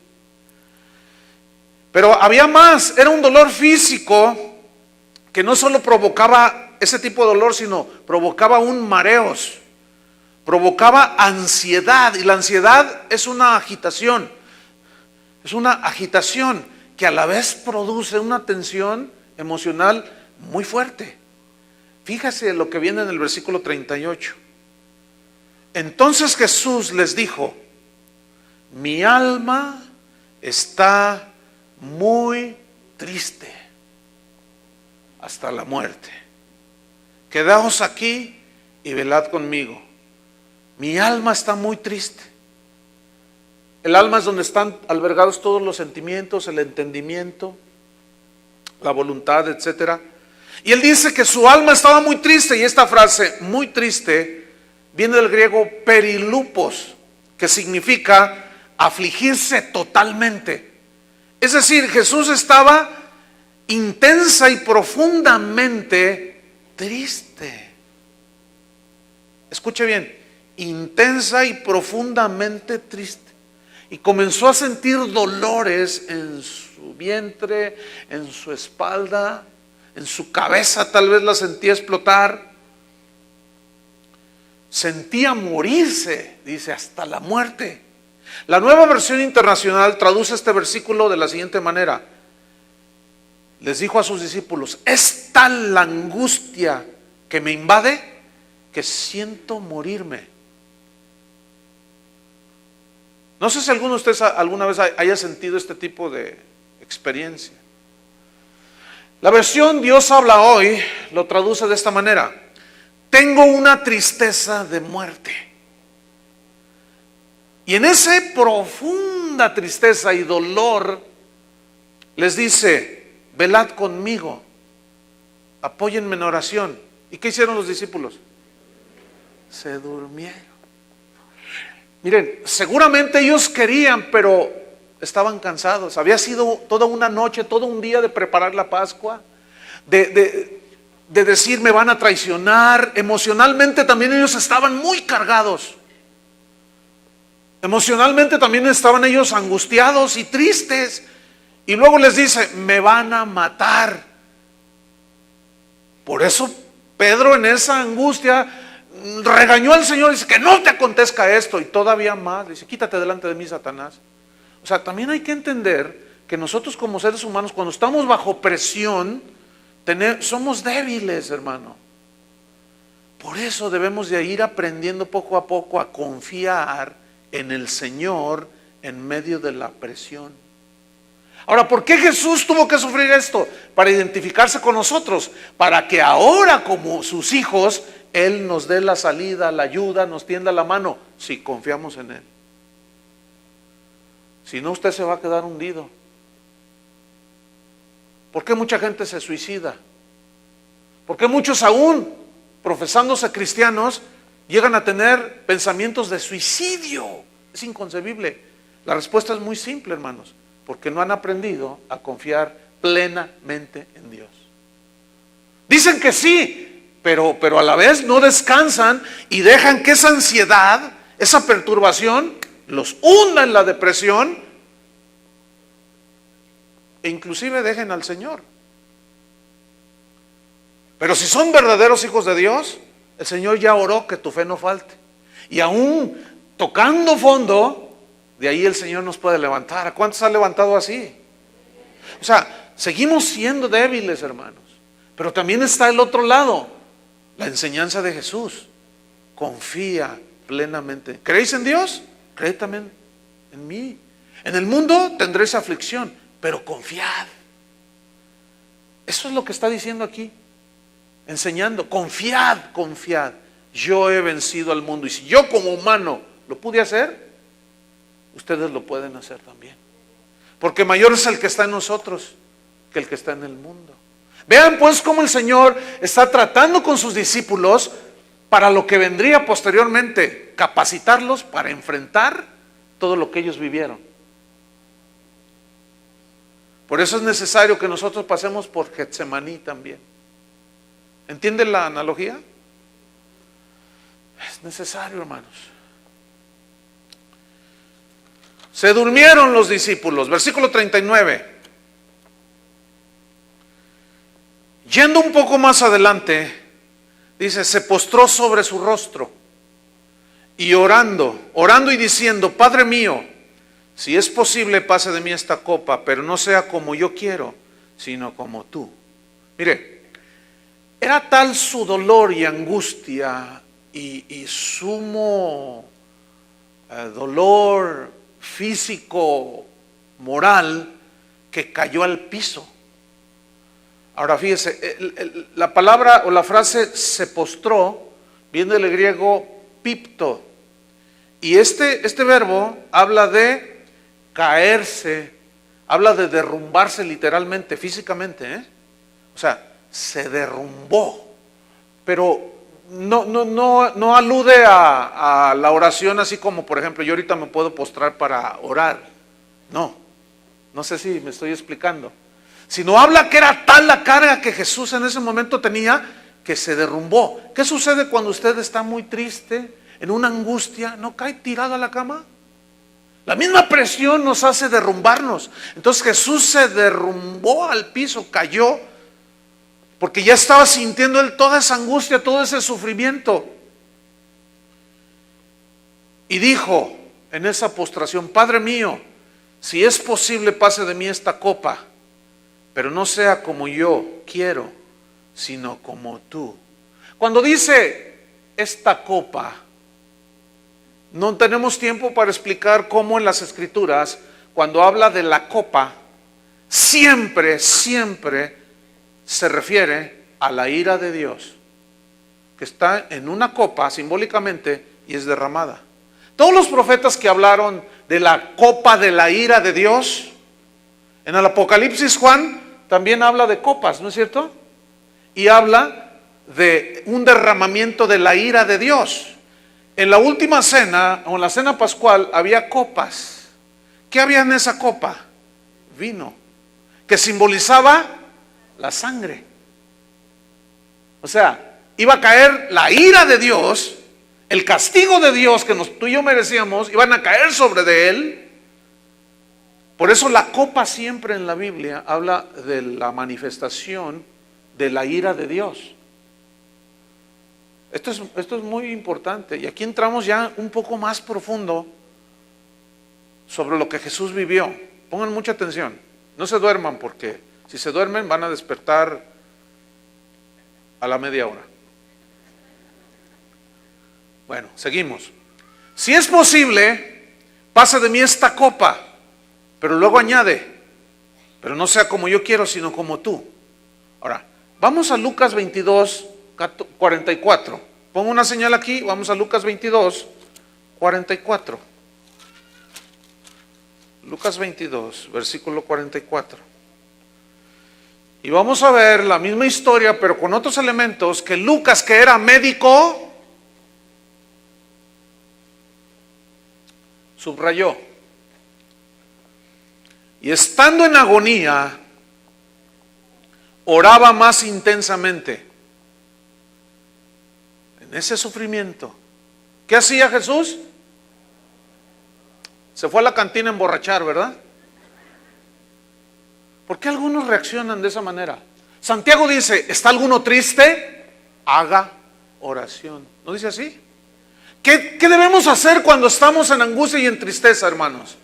A: Pero había más. Era un dolor físico que no solo provocaba ese tipo de dolor, sino provocaba aún mareos, provocaba ansiedad, y la ansiedad es una agitación que a la vez produce una tensión emocional muy fuerte. Fíjese lo que viene en el versículo 38. Entonces Jesús les dijo: mi alma está muy triste hasta la muerte. Quedaos aquí y velad conmigo. Mi alma está muy triste. El alma es donde están albergados todos los sentimientos, el entendimiento, la voluntad, etcétera. Y él dice que su alma estaba muy triste, y esta frase, muy triste, viene del griego perilupos, que significa afligirse totalmente. Es decir, Jesús estaba intensa y profundamente triste. Escuche bien, intensa y profundamente triste. Y comenzó a sentir dolores en su vientre, en su espalda, en su cabeza, tal vez la sentía explotar. Sentía morirse, dice, hasta la muerte. La Nueva Versión Internacional traduce este versículo de la siguiente manera: les dijo a sus discípulos: es tal la angustia que me invade que siento morirme. No sé si alguno de ustedes alguna vez haya sentido este tipo de experiencia. La versión Dios habla hoy lo traduce de esta manera: tengo una tristeza de muerte. Y en esa profunda tristeza y dolor les dice: velad conmigo, apóyenme en oración. ¿Y qué hicieron los discípulos? Se durmieron. Miren, seguramente ellos querían, pero estaban cansados. Había sido toda una noche, todo un día de preparar la Pascua, de decir me van a traicionar. Emocionalmente también ellos estaban muy cargados. Emocionalmente también estaban ellos angustiados y tristes. Y luego les dice: me van a matar. Por eso Pedro, en esa angustia, regañó al Señor y dice: que no te acontezca esto. Y todavía más, dice: quítate delante de mí, Satanás. O sea, también hay que entender que nosotros como seres humanos, cuando estamos bajo presión, somos débiles, hermano. Por eso debemos de ir aprendiendo poco a poco a confiar en el Señor en medio de la presión. Ahora, ¿por qué Jesús tuvo que sufrir esto? Para identificarse con nosotros, para que ahora, como sus hijos, Él nos dé la salida, la ayuda, nos tienda la mano, si confiamos en Él. Si no, usted se va a quedar hundido. ¿Por qué mucha gente se suicida? ¿Por qué muchos, aún profesándose cristianos, llegan a tener pensamientos de suicidio? Es inconcebible. La respuesta es muy simple, hermanos: porque no han aprendido a confiar plenamente en Dios. Dicen que sí, pero a la vez no descansan y dejan que esa ansiedad, esa perturbación, los hunda en la depresión, e inclusive dejen al Señor. Pero si son verdaderos hijos de Dios, el Señor ya oró que tu fe no falte. Y aún tocando fondo, de ahí el Señor nos puede levantar. ¿A cuántos ha levantado así? O sea, seguimos siendo débiles, hermanos. Pero también está el otro lado, la enseñanza de Jesús. Confía plenamente. ¿Creéis en Dios? Creed también en mí. En el mundo tendréis aflicción, pero confiad. Eso es lo que está diciendo aquí, enseñando: confiad, confiad. Yo he vencido al mundo, y si yo como humano lo pude hacer, ustedes lo pueden hacer también. Porque mayor es el que está en nosotros que el que está en el mundo. Vean pues cómo el Señor está tratando con sus discípulos para lo que vendría posteriormente, capacitarlos para enfrentar todo lo que ellos vivieron. Por eso es necesario que nosotros pasemos por Getsemaní también. ¿Entienden la analogía? Es necesario, hermanos. Se durmieron los discípulos. Versículo 39. Yendo un poco más adelante, dice, se postró sobre su rostro y orando y diciendo, Padre mío, si es posible pase de mí esta copa, pero no sea como yo quiero, sino como tú. Mire, era tal su dolor y angustia y sumo dolor físico, moral, que cayó al piso. Ahora fíjese, la palabra o la frase se postró viene del griego pipto, y este verbo habla de caerse, habla de derrumbarse literalmente, físicamente, o sea, se derrumbó, pero no alude a la oración así como, por ejemplo, yo ahorita me puedo postrar para orar. No sé si me estoy explicando. Sino habla que era tal la carga que Jesús en ese momento tenía que se derrumbó. ¿Qué sucede cuando usted está muy triste, en una angustia? ¿No cae tirado a la cama? La misma presión nos hace derrumbarnos. Entonces Jesús se derrumbó al piso, cayó, porque ya estaba sintiendo él toda esa angustia, todo ese sufrimiento. Y dijo en esa postración, Padre mío, si es posible pase de mí esta copa, pero no sea como yo quiero, sino como tú. Cuando dice esta copa, no tenemos tiempo para explicar cómo en las Escrituras, cuando habla de la copa, siempre se refiere a la ira de Dios, que está en una copa simbólicamente y es derramada. Todos los profetas que hablaron de la copa de la ira de Dios, en el Apocalipsis Juan también habla de copas, ¿no es cierto? Y habla de un derramamiento de la ira de Dios. En la última cena, o en la cena pascual, había copas. ¿Qué había en esa copa? Vino, que simbolizaba la sangre. O sea, iba a caer la ira de Dios, el castigo de Dios que tú y yo merecíamos, iban a caer sobre de él. Por eso la copa siempre en la Biblia habla de la manifestación de la ira de Dios. Esto es muy importante, y aquí entramos ya un poco más profundo sobre lo que Jesús vivió. Pongan mucha atención, no se duerman, porque si se duermen van a despertar a la media hora. Bueno, seguimos. Si es posible, pase de mí esta copa, pero luego añade, pero no sea como yo quiero, sino como tú. Ahora, vamos a Lucas 22, 44. Pongo una señal aquí, vamos a Lucas 22, 44. Lucas 22, versículo 44. Y vamos a ver la misma historia, pero con otros elementos que Lucas, que era médico, subrayó. Y estando en agonía, oraba más intensamente. En ese sufrimiento, ¿qué hacía Jesús? Se fue a la cantina a emborrachar, ¿verdad? ¿Por qué algunos reaccionan de esa manera? Santiago dice, ¿está alguno triste? Haga oración. ¿No dice así? ¿Qué debemos hacer cuando estamos en angustia y en tristeza, hermanos?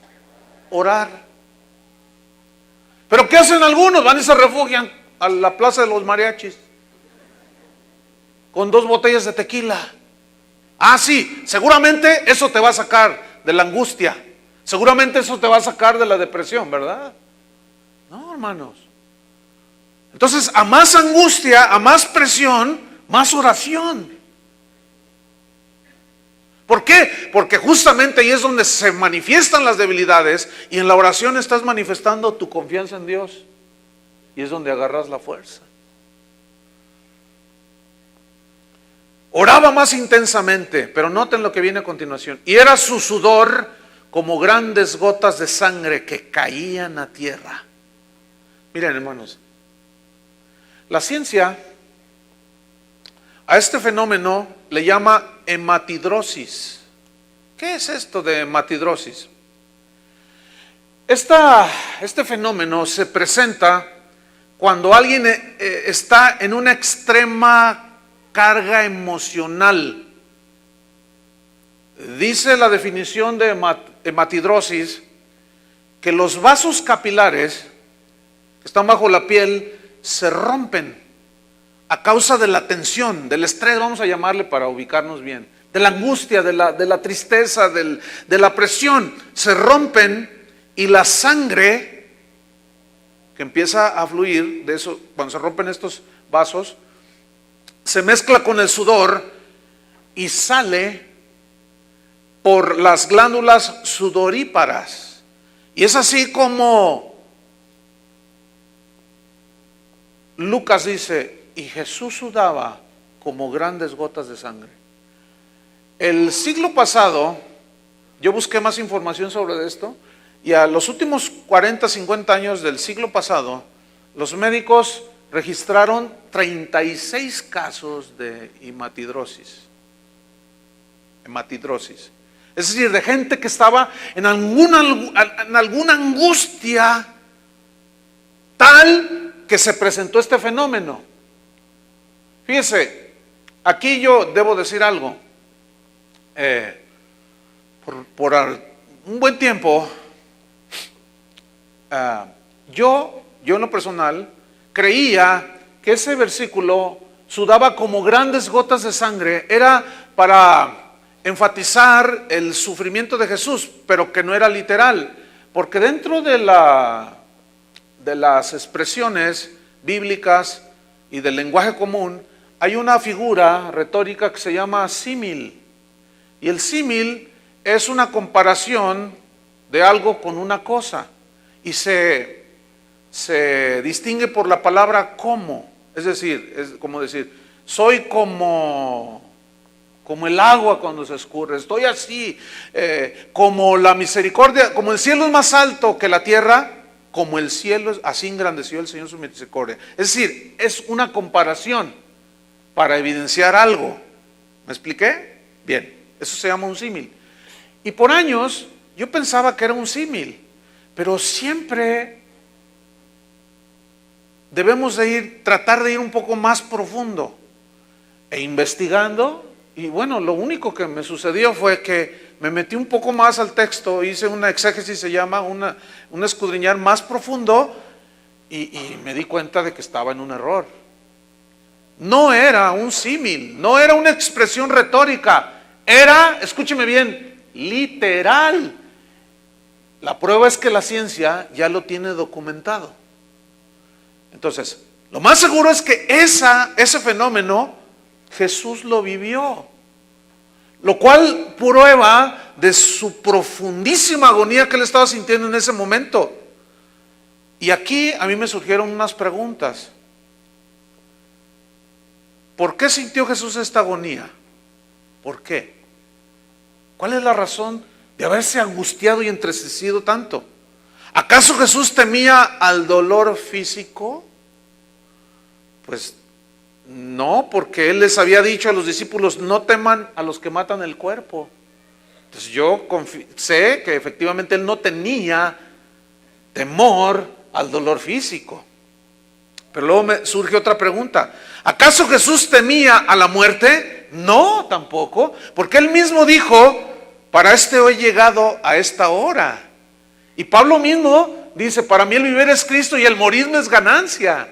A: Orar. ¿Pero qué hacen algunos? Van y se refugian a la plaza de los mariachis con 2 botellas de tequila. Ah, sí, seguramente eso te va a sacar de la angustia. Seguramente eso te va a sacar de la depresión, ¿verdad? No, hermanos. Entonces, a más angustia, a más presión, más oración. ¿Por qué? Porque justamente ahí es donde se manifiestan las debilidades, y en la oración estás manifestando tu confianza en Dios, y es donde agarras la fuerza. Oraba más intensamente, pero noten lo que viene a continuación. Y era su sudor como grandes gotas de sangre que caían a tierra. Miren, hermanos, la ciencia a este fenómeno le llama hematidrosis. ¿Qué es esto de hematidrosis? Este fenómeno se presenta cuando alguien está en una extrema carga emocional. Dice la definición de hematidrosis que los vasos capilares que están bajo la piel se rompen a causa de la tensión, del estrés, vamos a llamarle para ubicarnos bien, de la angustia, de la tristeza, de la presión. Se rompen y la sangre que empieza a fluir de eso, cuando se rompen estos vasos, se mezcla con el sudor y sale por las glándulas sudoríparas. Y es así como Lucas dice, y Jesús sudaba como grandes gotas de sangre. El siglo pasado, yo busqué más información sobre esto, y a los últimos 40, 50 años del siglo pasado, los médicos registraron 36 casos de hematidrosis. Es decir, de gente que estaba en alguna angustia tal que se presentó este fenómeno. Fíjese, aquí yo debo decir algo. Por un buen tiempo, yo en lo personal creía que ese versículo, sudaba como grandes gotas de sangre, era para enfatizar el sufrimiento de Jesús, pero que no era literal, porque dentro de las expresiones bíblicas y del lenguaje común hay una figura retórica que se llama símil, y el símil es una comparación de algo con una cosa, y se distingue por la palabra como, es decir, es como decir, soy como el agua cuando se escurre, estoy así, como la misericordia, como el cielo es más alto que la tierra, como el cielo, así engrandeció el Señor su misericordia. Es decir, es una comparación para evidenciar algo. ¿Me expliqué? Bien, eso se llama un símil. Y por años yo pensaba que era un símil, pero siempre debemos tratar de ir un poco más profundo e investigando. Y bueno, lo único que me sucedió fue que me metí un poco más al texto, hice una exégesis, se llama, un escudriñar más profundo, y me di cuenta de que estaba en un error. No era un símil, no era una expresión retórica, era, escúcheme bien, literal. La prueba es que la ciencia ya lo tiene documentado. Entonces, lo más seguro es que ese fenómeno Jesús lo vivió, lo cual prueba de su profundísima agonía que él estaba sintiendo en ese momento. Y aquí a mí me surgieron unas preguntas. ¿Por qué sintió Jesús esta agonía? ¿Por qué? ¿Cuál es la razón de haberse angustiado y entristecido tanto? ¿Acaso Jesús temía al dolor físico? Pues no, porque él les había dicho a los discípulos, no teman a los que matan el cuerpo. Entonces yo sé que efectivamente él no tenía temor al dolor físico. Pero luego me surge otra pregunta. ¿Acaso Jesús temía a la muerte? No, tampoco, porque él mismo dijo, para este he llegado a esta hora. Y Pablo mismo dice, para mí el vivir es Cristo y el morir me es ganancia.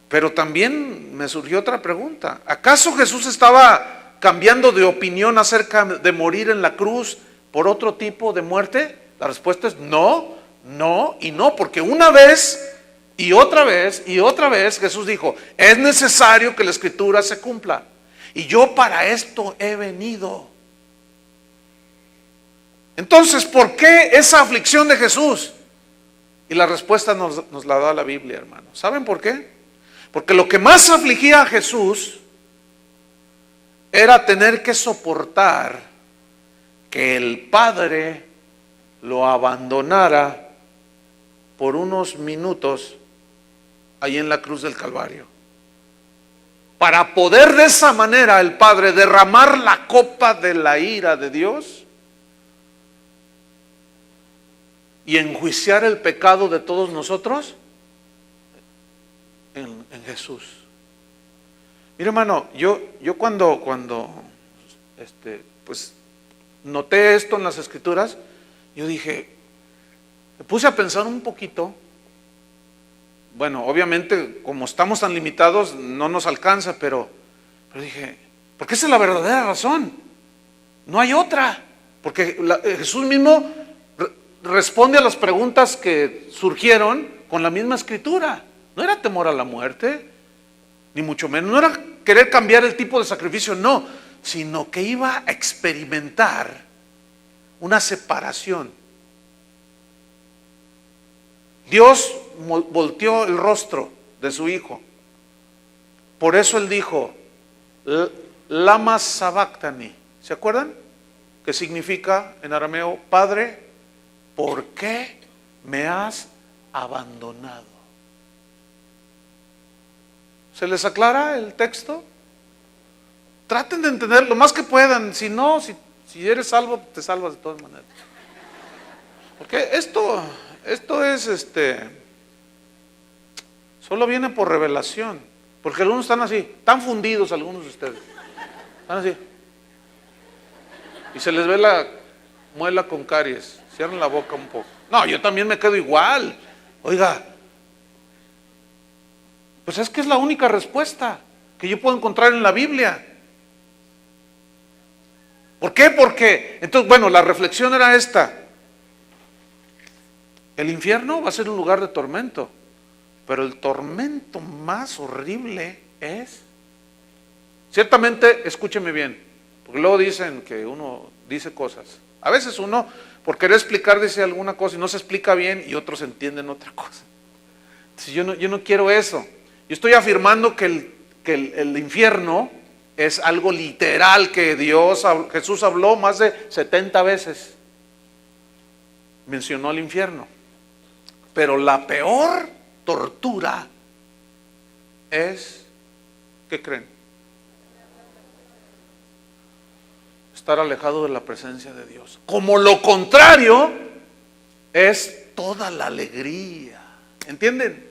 A: Pero también me surgió otra pregunta. ¿Acaso Jesús estaba cambiando de opinión acerca de morir en la cruz por otro tipo de muerte? La respuesta es no, no y no, porque una vez y otra vez y otra vez Jesús dijo, es necesario que la Escritura se cumpla. Y yo para esto he venido. Entonces, ¿por qué esa aflicción de Jesús? Y la respuesta nos la da la Biblia, hermanos. ¿Saben por qué? Porque lo que más afligía a Jesús era tener que soportar que el Padre lo abandonara por unos minutos ahí en la cruz del Calvario. Para poder de esa manera el Padre derramar la copa de la ira de Dios y enjuiciar el pecado de todos nosotros en Jesús. Mira, hermano, yo cuando pues noté esto en las Escrituras, yo dije, me puse a pensar un poquito. Bueno, obviamente, como estamos tan limitados, no nos alcanza, pero dije, porque esa es la verdadera razón. No hay otra. Porque Jesús mismo responde a las preguntas que surgieron con la misma Escritura. No era temor a la muerte, ni mucho menos. No era querer cambiar el tipo de sacrificio, no. Sino que iba a experimentar una separación. Dios volteó el rostro de su Hijo. Por eso Él dijo, Lama sabactani. ¿Se acuerdan? Que significa en arameo, Padre, ¿por qué me has abandonado? ¿Se les aclara el texto? Traten de entender lo más que puedan. Si no, si eres salvo, te salvas de todas maneras. Porque esto es solo viene por revelación. Porque algunos están así, están fundidos algunos de ustedes. Están así. Y se les ve la muela con caries. Cierran la boca un poco. No, yo también me quedo igual. Oiga, pues es que es la única respuesta que yo puedo encontrar en la Biblia. ¿Por qué? Porque, entonces, bueno, la reflexión era esta. El infierno va a ser un lugar de tormento, pero el tormento más horrible es, ciertamente, escúcheme bien, porque luego dicen que uno dice cosas. A veces uno, por querer explicar, dice alguna cosa y no se explica bien y otros entienden otra cosa. Entonces, yo no quiero eso. Yo estoy afirmando que el infierno es algo literal que Jesús habló más de 70 veces. Mencionó el infierno. Pero la peor tortura es, ¿qué creen? Estar alejado de la presencia de Dios. Como lo contrario es toda la alegría. ¿Entienden?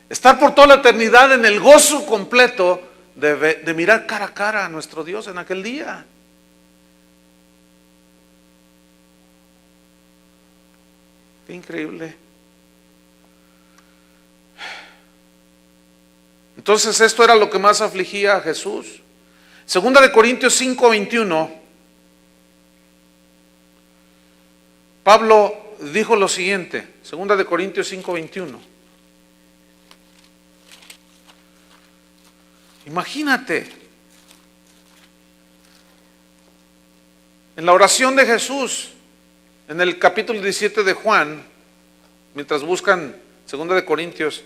A: Estar por toda la eternidad en el gozo completo de mirar cara a cara a nuestro Dios en aquel día. Qué increíble. Entonces esto era lo que más afligía a Jesús. Segunda de Corintios 5:21, Pablo dijo lo siguiente. Segunda de Corintios 5:21. Imagínate, en la oración de Jesús, en el capítulo 17 de Juan, mientras buscan Segunda de Corintios,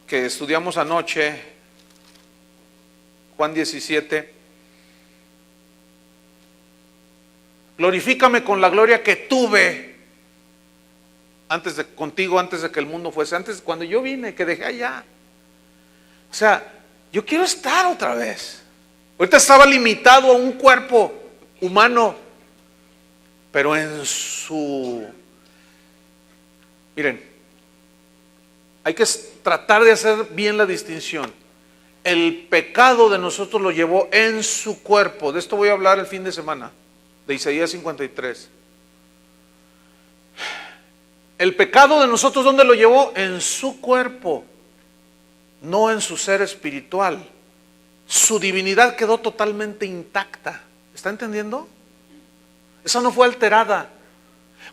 A: que estudiamos anoche, Juan 17, glorifícame con la gloria que tuve contigo antes de que el mundo fuese, antes cuando yo vine, que dejé allá. O sea, yo quiero estar otra vez. Ahorita estaba limitado a un cuerpo humano, pero miren, hay que tratar de hacer bien la distinción. El pecado de nosotros lo llevó en su cuerpo. De esto voy a hablar el fin de semana, de Isaías 53. El pecado de nosotros, ¿dónde lo llevó? En su cuerpo, no en su ser espiritual. Su divinidad quedó totalmente intacta. ¿Está entendiendo? Esa no fue alterada.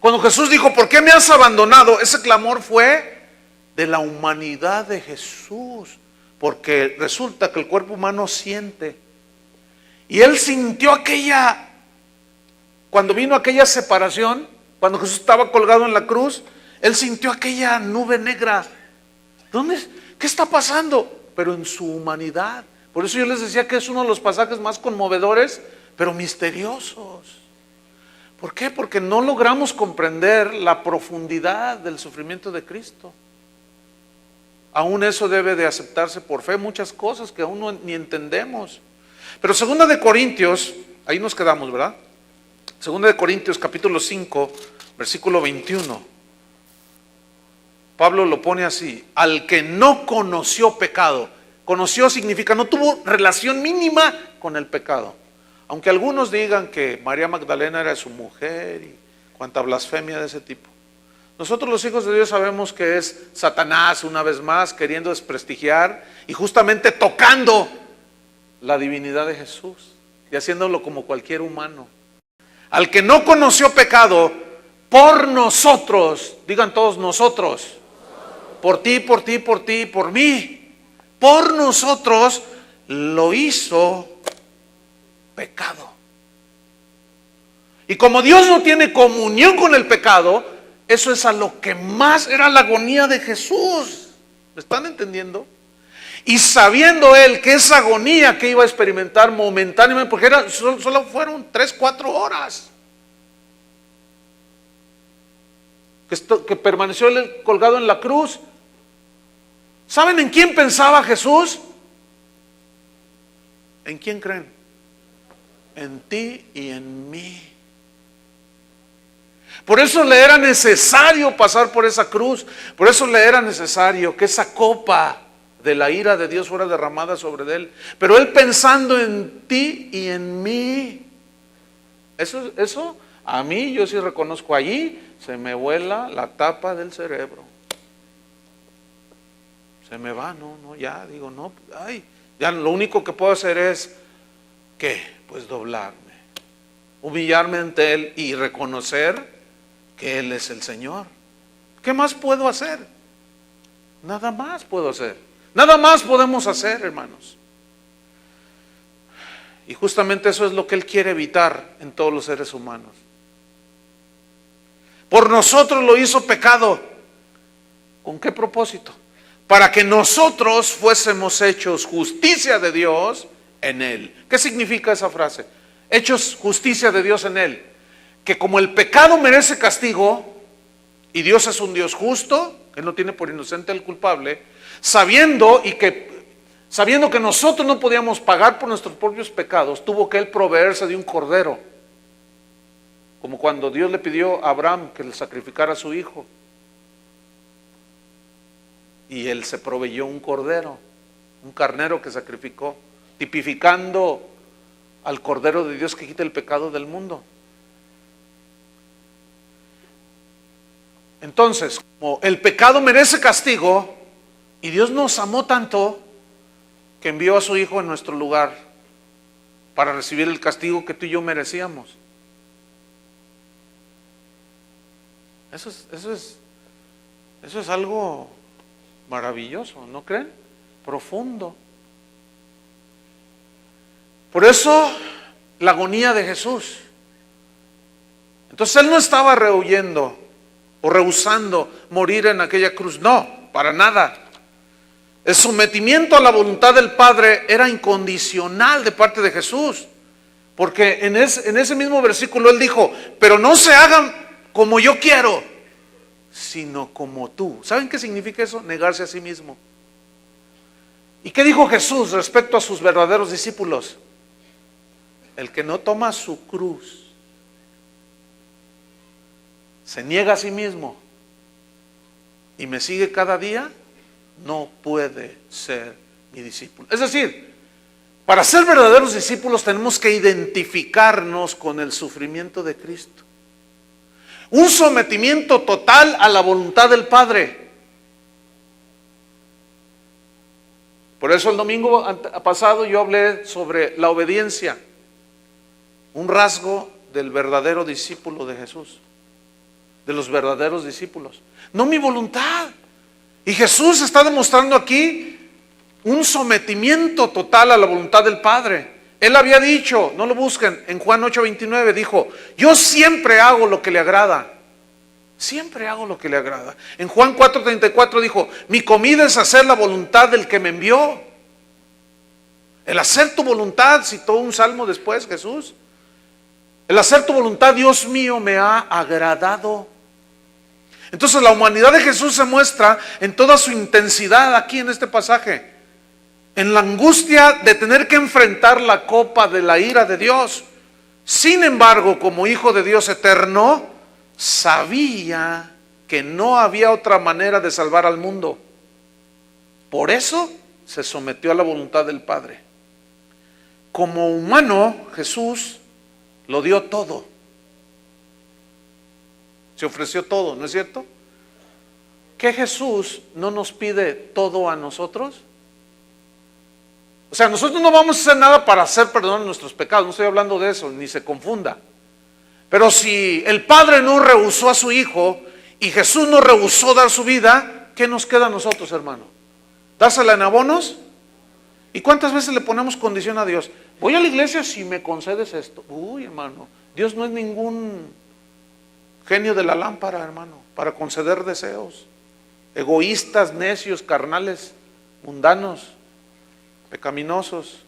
A: Cuando Jesús dijo, ¿por qué me has abandonado? Ese clamor fue de la humanidad de Jesús, porque resulta que el cuerpo humano siente. Y Él sintió cuando vino aquella separación, cuando Jesús estaba colgado en la cruz, Él sintió aquella nube negra. ¿Qué está pasando? Pero en su humanidad. Por eso yo les decía que es uno de los pasajes más conmovedores, pero misteriosos. ¿Por qué? Porque no logramos comprender la profundidad del sufrimiento de Cristo. Aún eso debe de aceptarse por fe, muchas cosas que aún ni entendemos. Pero segunda de Corintios, ahí nos quedamos, ¿verdad? Segunda de Corintios capítulo 5, versículo 21. Pablo lo pone así: al que no conoció pecado. Conoció significa no tuvo relación mínima con el pecado. Aunque algunos digan que María Magdalena era su mujer y cuanta blasfemia de ese tipo. Nosotros los hijos de Dios sabemos que es Satanás una vez más queriendo desprestigiar y justamente tocando la divinidad de Jesús y haciéndolo como cualquier humano. Al que no conoció pecado, por nosotros, digan todos nosotros, por ti, por ti, por ti, por mí, por nosotros lo hizo pecado. Y como Dios no tiene comunión con el pecado, eso es a lo que más era la agonía de Jesús. ¿Me están entendiendo? Y sabiendo él que esa agonía que iba a experimentar momentáneamente, porque solo fueron 3-4 horas que permaneció él colgado en la cruz. ¿Saben en quién pensaba Jesús? ¿En quién creen? En ti y en mí. Por eso le era necesario pasar por esa cruz. Por eso le era necesario que esa copa de la ira de Dios fuera derramada sobre él. Pero él pensando en ti y en mí. Eso a mí, yo sí reconozco, allí se me vuela la tapa del cerebro. Se me va, ya digo, ya lo único que puedo hacer es, ¿qué? Pues doblarme, humillarme ante Él y reconocer que Él es el Señor. ¿Qué más puedo hacer? Nada más puedo hacer. Nada más podemos hacer, hermanos. Y justamente eso es lo que Él quiere evitar en todos los seres humanos. Por nosotros lo hizo pecado. ¿Con qué propósito? Para que nosotros fuésemos hechos justicia de Dios en Él. ¿Qué significa esa frase? Hechos justicia de Dios en Él. Que como el pecado merece castigo, y Dios es un Dios justo, Él no tiene por inocente al culpable, sabiendo que nosotros no podíamos pagar por nuestros propios pecados, tuvo que Él proveerse de un cordero. Como cuando Dios le pidió a Abraham que le sacrificara a su hijo. Y Él se proveyó un cordero, un carnero que sacrificó, tipificando al Cordero de Dios que quita el pecado del mundo. Entonces, como el pecado merece castigo, y Dios nos amó tanto que envió a su Hijo en nuestro lugar para recibir el castigo que tú y yo merecíamos. Eso es algo maravilloso, ¿no creen? Profundo. Por eso la agonía de Jesús. Entonces Él no estaba rehuyendo o rehusando morir en aquella cruz, no, para nada. El sometimiento a la voluntad del Padre era incondicional de parte de Jesús, porque en ese mismo versículo Él dijo: pero no se hagan como yo quiero, sino como tú. ¿Saben qué significa eso? Negarse a sí mismo. ¿Y qué dijo Jesús respecto a sus verdaderos discípulos? El que no toma su cruz, se niega a sí mismo y me sigue cada día, no puede ser mi discípulo. Es decir, para ser verdaderos discípulos tenemos que identificarnos con el sufrimiento de Cristo. Un sometimiento total a la voluntad del Padre. Por eso el domingo pasado yo hablé sobre la obediencia, un rasgo del verdadero discípulo de Jesús, de los verdaderos discípulos. No mi voluntad. Y Jesús está demostrando aquí un sometimiento total a la voluntad del Padre. Él había dicho, no lo busquen, en Juan 8:29 dijo: yo siempre hago lo que le agrada. Siempre hago lo que le agrada. En Juan 4:34 dijo: mi comida es hacer la voluntad del que me envió. El hacer tu voluntad, citó un salmo después Jesús. El hacer tu voluntad, Dios mío, me ha agradado. Entonces la humanidad de Jesús se muestra en toda su intensidad aquí en este pasaje. En la angustia de tener que enfrentar la copa de la ira de Dios. Sin embargo, como hijo de Dios eterno, sabía que no había otra manera de salvar al mundo. Por eso se sometió a la voluntad del Padre. Como humano, Jesús lo dio todo. Se ofreció todo, ¿no es cierto? ¿Que Jesús no nos pide todo a nosotros? O sea, nosotros no vamos a hacer nada para hacer perdón a nuestros pecados, no estoy hablando de eso, ni se confunda. Pero si el Padre no rehusó a su Hijo y Jesús no rehusó dar su vida, ¿qué nos queda a nosotros, hermano? ¿Dársela en abonos? ¿Y cuántas veces le ponemos condición a Dios? Voy a la iglesia si me concedes esto. Uy, hermano, Dios no es ningún genio de la lámpara, hermano, para conceder deseos. Egoístas, necios, carnales, mundanos, pecaminosos.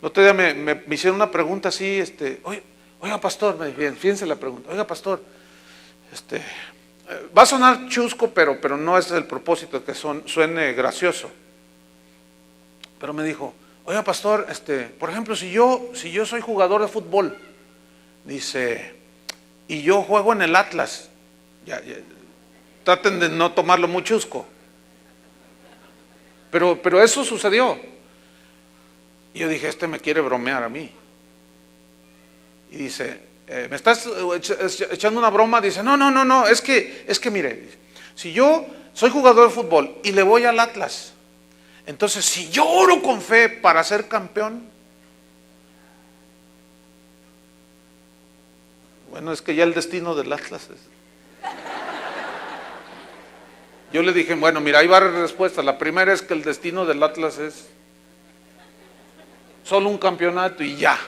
A: El otro día me hicieron una pregunta así, oiga pastor, me dijeron, fíjense la pregunta, oiga pastor, va a sonar chusco, pero no es el propósito que suene gracioso. Pero me dijo, oiga pastor, por ejemplo, si yo soy jugador de fútbol, dice, y yo juego en el Atlas, ya, traten de no tomarlo muy chusco. Pero eso sucedió. Y yo dije, me quiere bromear a mí. Y dice, ¿me estás echando una broma? Dice, no, es que mire, si yo soy jugador de fútbol y le voy al Atlas, entonces si yo oro con fe para ser campeón, bueno, es que ya el destino del Atlas es. Yo le dije, bueno, mira, hay varias respuestas. La primera es que el destino del Atlas es solo un campeonato y ya.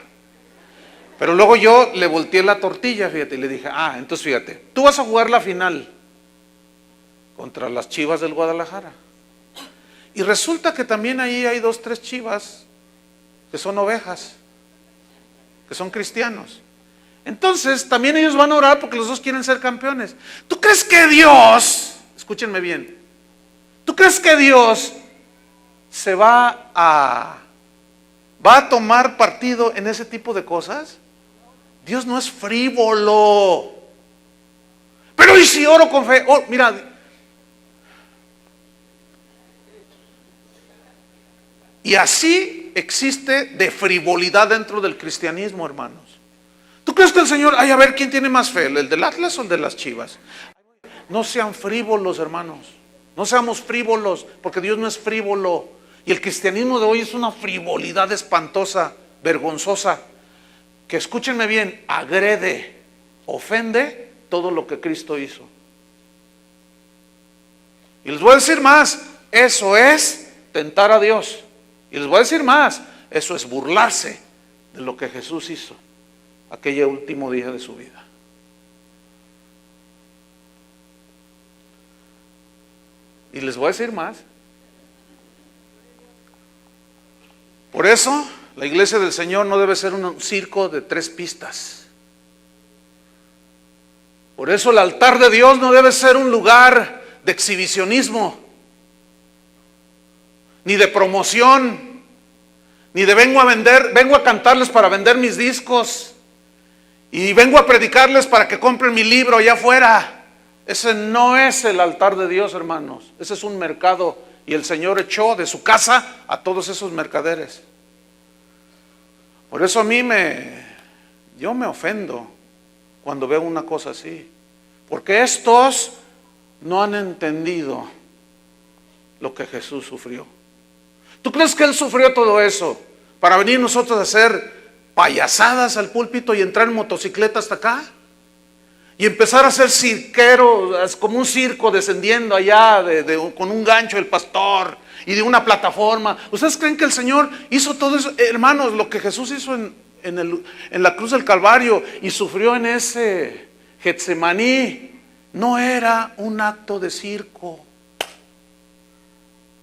A: Pero luego yo le volteé la tortilla, fíjate, y le dije, entonces fíjate, tú vas a jugar la final contra las Chivas del Guadalajara. Y resulta que también ahí hay 2, 3 Chivas que son ovejas, que son cristianos. Entonces también ellos van a orar porque los dos quieren ser campeones. ¿Tú crees que Dios... Escúchenme bien. ¿Tú crees que Dios se va a tomar partido en ese tipo de cosas? Dios no es frívolo. Pero ¿y si oro con fe? Mira. Y así existe de frivolidad dentro del cristianismo, hermanos. ¿Tú crees que el Señor, a ver quién tiene más fe, el del Atlas o el de las Chivas? No sean frívolos, hermanos. No seamos frívolos, porque Dios no es frívolo. Y el cristianismo de hoy es una frivolidad espantosa, vergonzosa, que, escúchenme bien, agrede, ofende todo lo que Cristo hizo. Y les voy a decir más, eso es tentar a Dios. Y les voy a decir más, eso es burlarse de lo que Jesús hizo aquel último día de su vida. Y les voy a decir más. Por eso, la iglesia del Señor no debe ser un circo de 3 pistas. Por eso el altar de Dios no debe ser un lugar de exhibicionismo, ni de promoción, ni de vengo a cantarles para vender mis discos, y vengo a predicarles para que compren mi libro allá afuera. Ese no es el altar de Dios, hermanos. Ese es un mercado, y el Señor echó de su casa a todos esos mercaderes. Por eso a mí yo me ofendo cuando veo una cosa así, porque estos no han entendido lo que Jesús sufrió. ¿Tú crees que Él sufrió todo eso para venir nosotros a hacer payasadas al púlpito y entrar en motocicleta hasta acá? Y empezar a ser cirqueros, como un circo descendiendo allá con un gancho el pastor y de una plataforma. ¿Ustedes creen que el Señor hizo todo eso? Hermanos, lo que Jesús hizo en la cruz del Calvario y sufrió en ese Getsemaní, no era un acto de circo.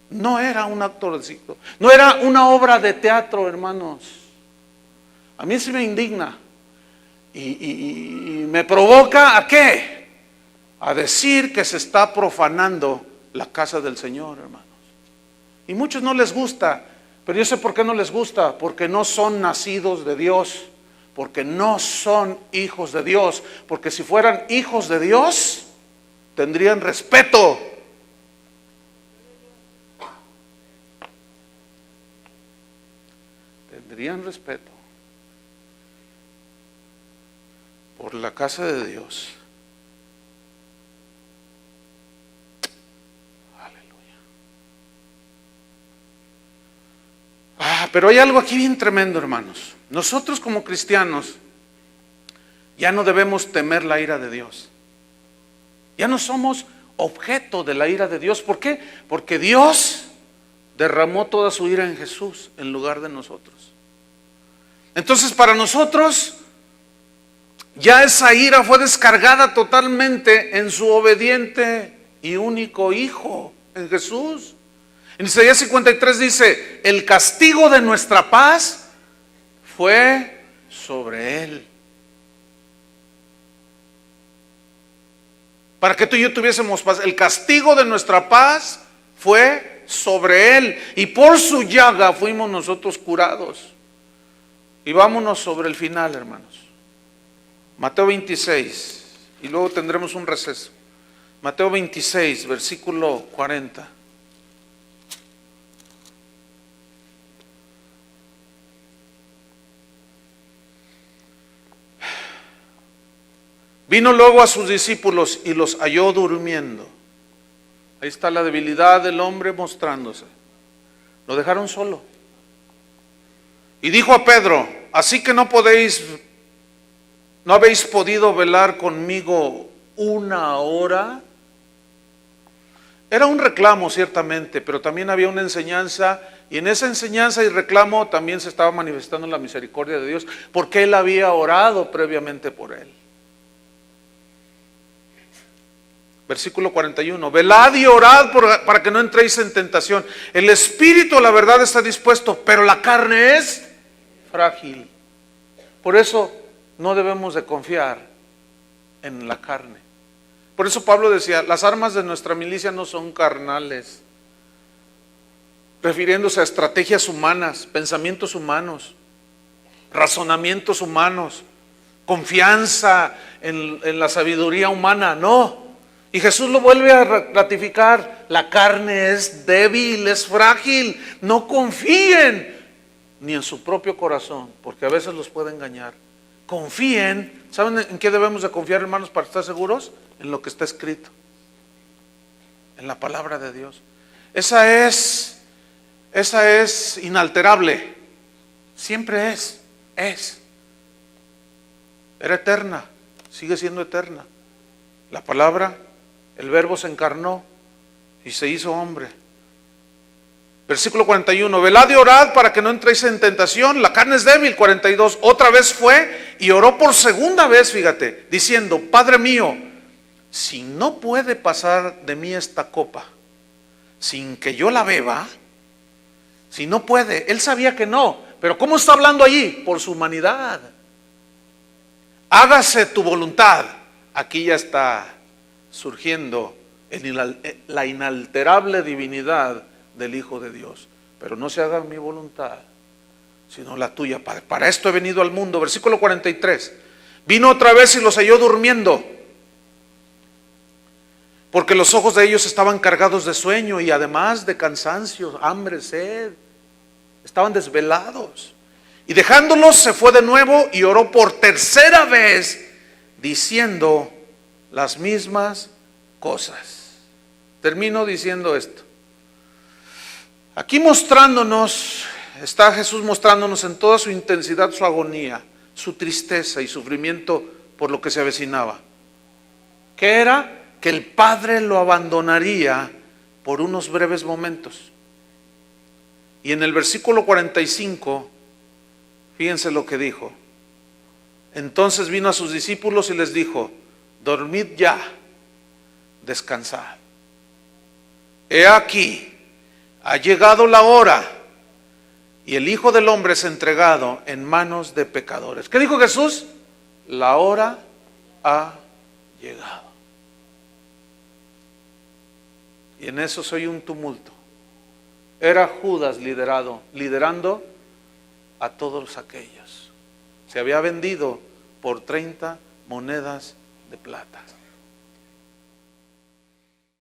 A: No era un acto de circo. No era una obra de teatro, hermanos. A mí sí me indigna. Y me provoca ¿a qué? A decir que se está profanando la casa del Señor, hermanos. Y muchos no les gusta, pero yo sé por qué no les gusta, porque no son nacidos de Dios, porque no son hijos de Dios, porque si fueran hijos de Dios, tendrían respeto. Tendrían respeto por la casa de Dios. Aleluya. Pero hay algo aquí bien tremendo, hermanos. Nosotros como cristianos ya no debemos temer la ira de Dios. Ya no somos objeto de la ira de Dios. ¿Por qué? Porque Dios derramó toda su ira en Jesús en lugar de nosotros. Entonces para nosotros ya esa ira fue descargada totalmente en su obediente y único Hijo, en Jesús. En Isaías 53 dice: el castigo de nuestra paz fue sobre Él, para que tú y yo tuviésemos paz. El castigo de nuestra paz fue sobre Él, y por su llaga fuimos nosotros curados. Y vámonos sobre el final, hermanos. Mateo 26, y luego tendremos un receso. Mateo 26, versículo 40. Vino luego a sus discípulos y los halló durmiendo. Ahí está la debilidad del hombre mostrándose. Lo dejaron solo. Y dijo a Pedro: así que no habéis podido velar conmigo una hora. Era un reclamo ciertamente, pero también había una enseñanza, y en esa enseñanza y reclamo también se estaba manifestando la misericordia de Dios, porque él había orado previamente por él. Versículo 41, velad y orad para que no entréis en tentación. El espíritu, la verdad, está dispuesto, pero la carne es frágil. Por eso no debemos de confiar en la carne. Por eso Pablo decía: las armas de nuestra milicia no son carnales, refiriéndose a estrategias humanas, pensamientos humanos, razonamientos humanos, confianza en la sabiduría humana. No. Y Jesús lo vuelve a ratificar: la carne es débil, es frágil. No confíen ni en su propio corazón, porque a veces los puede engañar. Confíen. ¿Saben en qué debemos de confiar, hermanos, para estar seguros? En lo que está escrito, en la palabra de Dios. Esa es inalterable. Siempre es. Era eterna, sigue siendo eterna. La palabra, el verbo se encarnó y se hizo hombre. Versículo 41, velad y orad para que no entréis en tentación, la carne es débil. 42, otra vez fue y oró por segunda vez, fíjate, diciendo: Padre mío, si no puede pasar de mí esta copa sin que yo la beba, si no puede, él sabía que no, pero ¿cómo está hablando allí? Por su humanidad. Hágase tu voluntad. Aquí ya está surgiendo la inalterable divinidad del Hijo de Dios. Pero no se haga mi voluntad, sino la tuya, Padre. Para esto he venido al mundo. Versículo 43. Vino otra vez y los halló durmiendo, porque los ojos de ellos estaban cargados de sueño y además de cansancio, hambre, sed. Estaban desvelados. Y dejándolos se fue de nuevo y oró por tercera vez, diciendo las mismas cosas. Termino diciendo esto. Aquí está Jesús mostrándonos en toda su intensidad su agonía, su tristeza y sufrimiento por lo que se avecinaba. ¿Qué era? Que el Padre lo abandonaría por unos breves momentos. Y en el versículo 45, fíjense lo que dijo. Entonces vino a sus discípulos y les dijo: dormid ya, descansad. He aquí, ha llegado la hora y el Hijo del Hombre es entregado en manos de pecadores. ¿Qué dijo Jesús? La hora ha llegado. Y en eso se oye un tumulto. Era Judas liderando a todos aquellos. Se había vendido por 30 monedas de plata.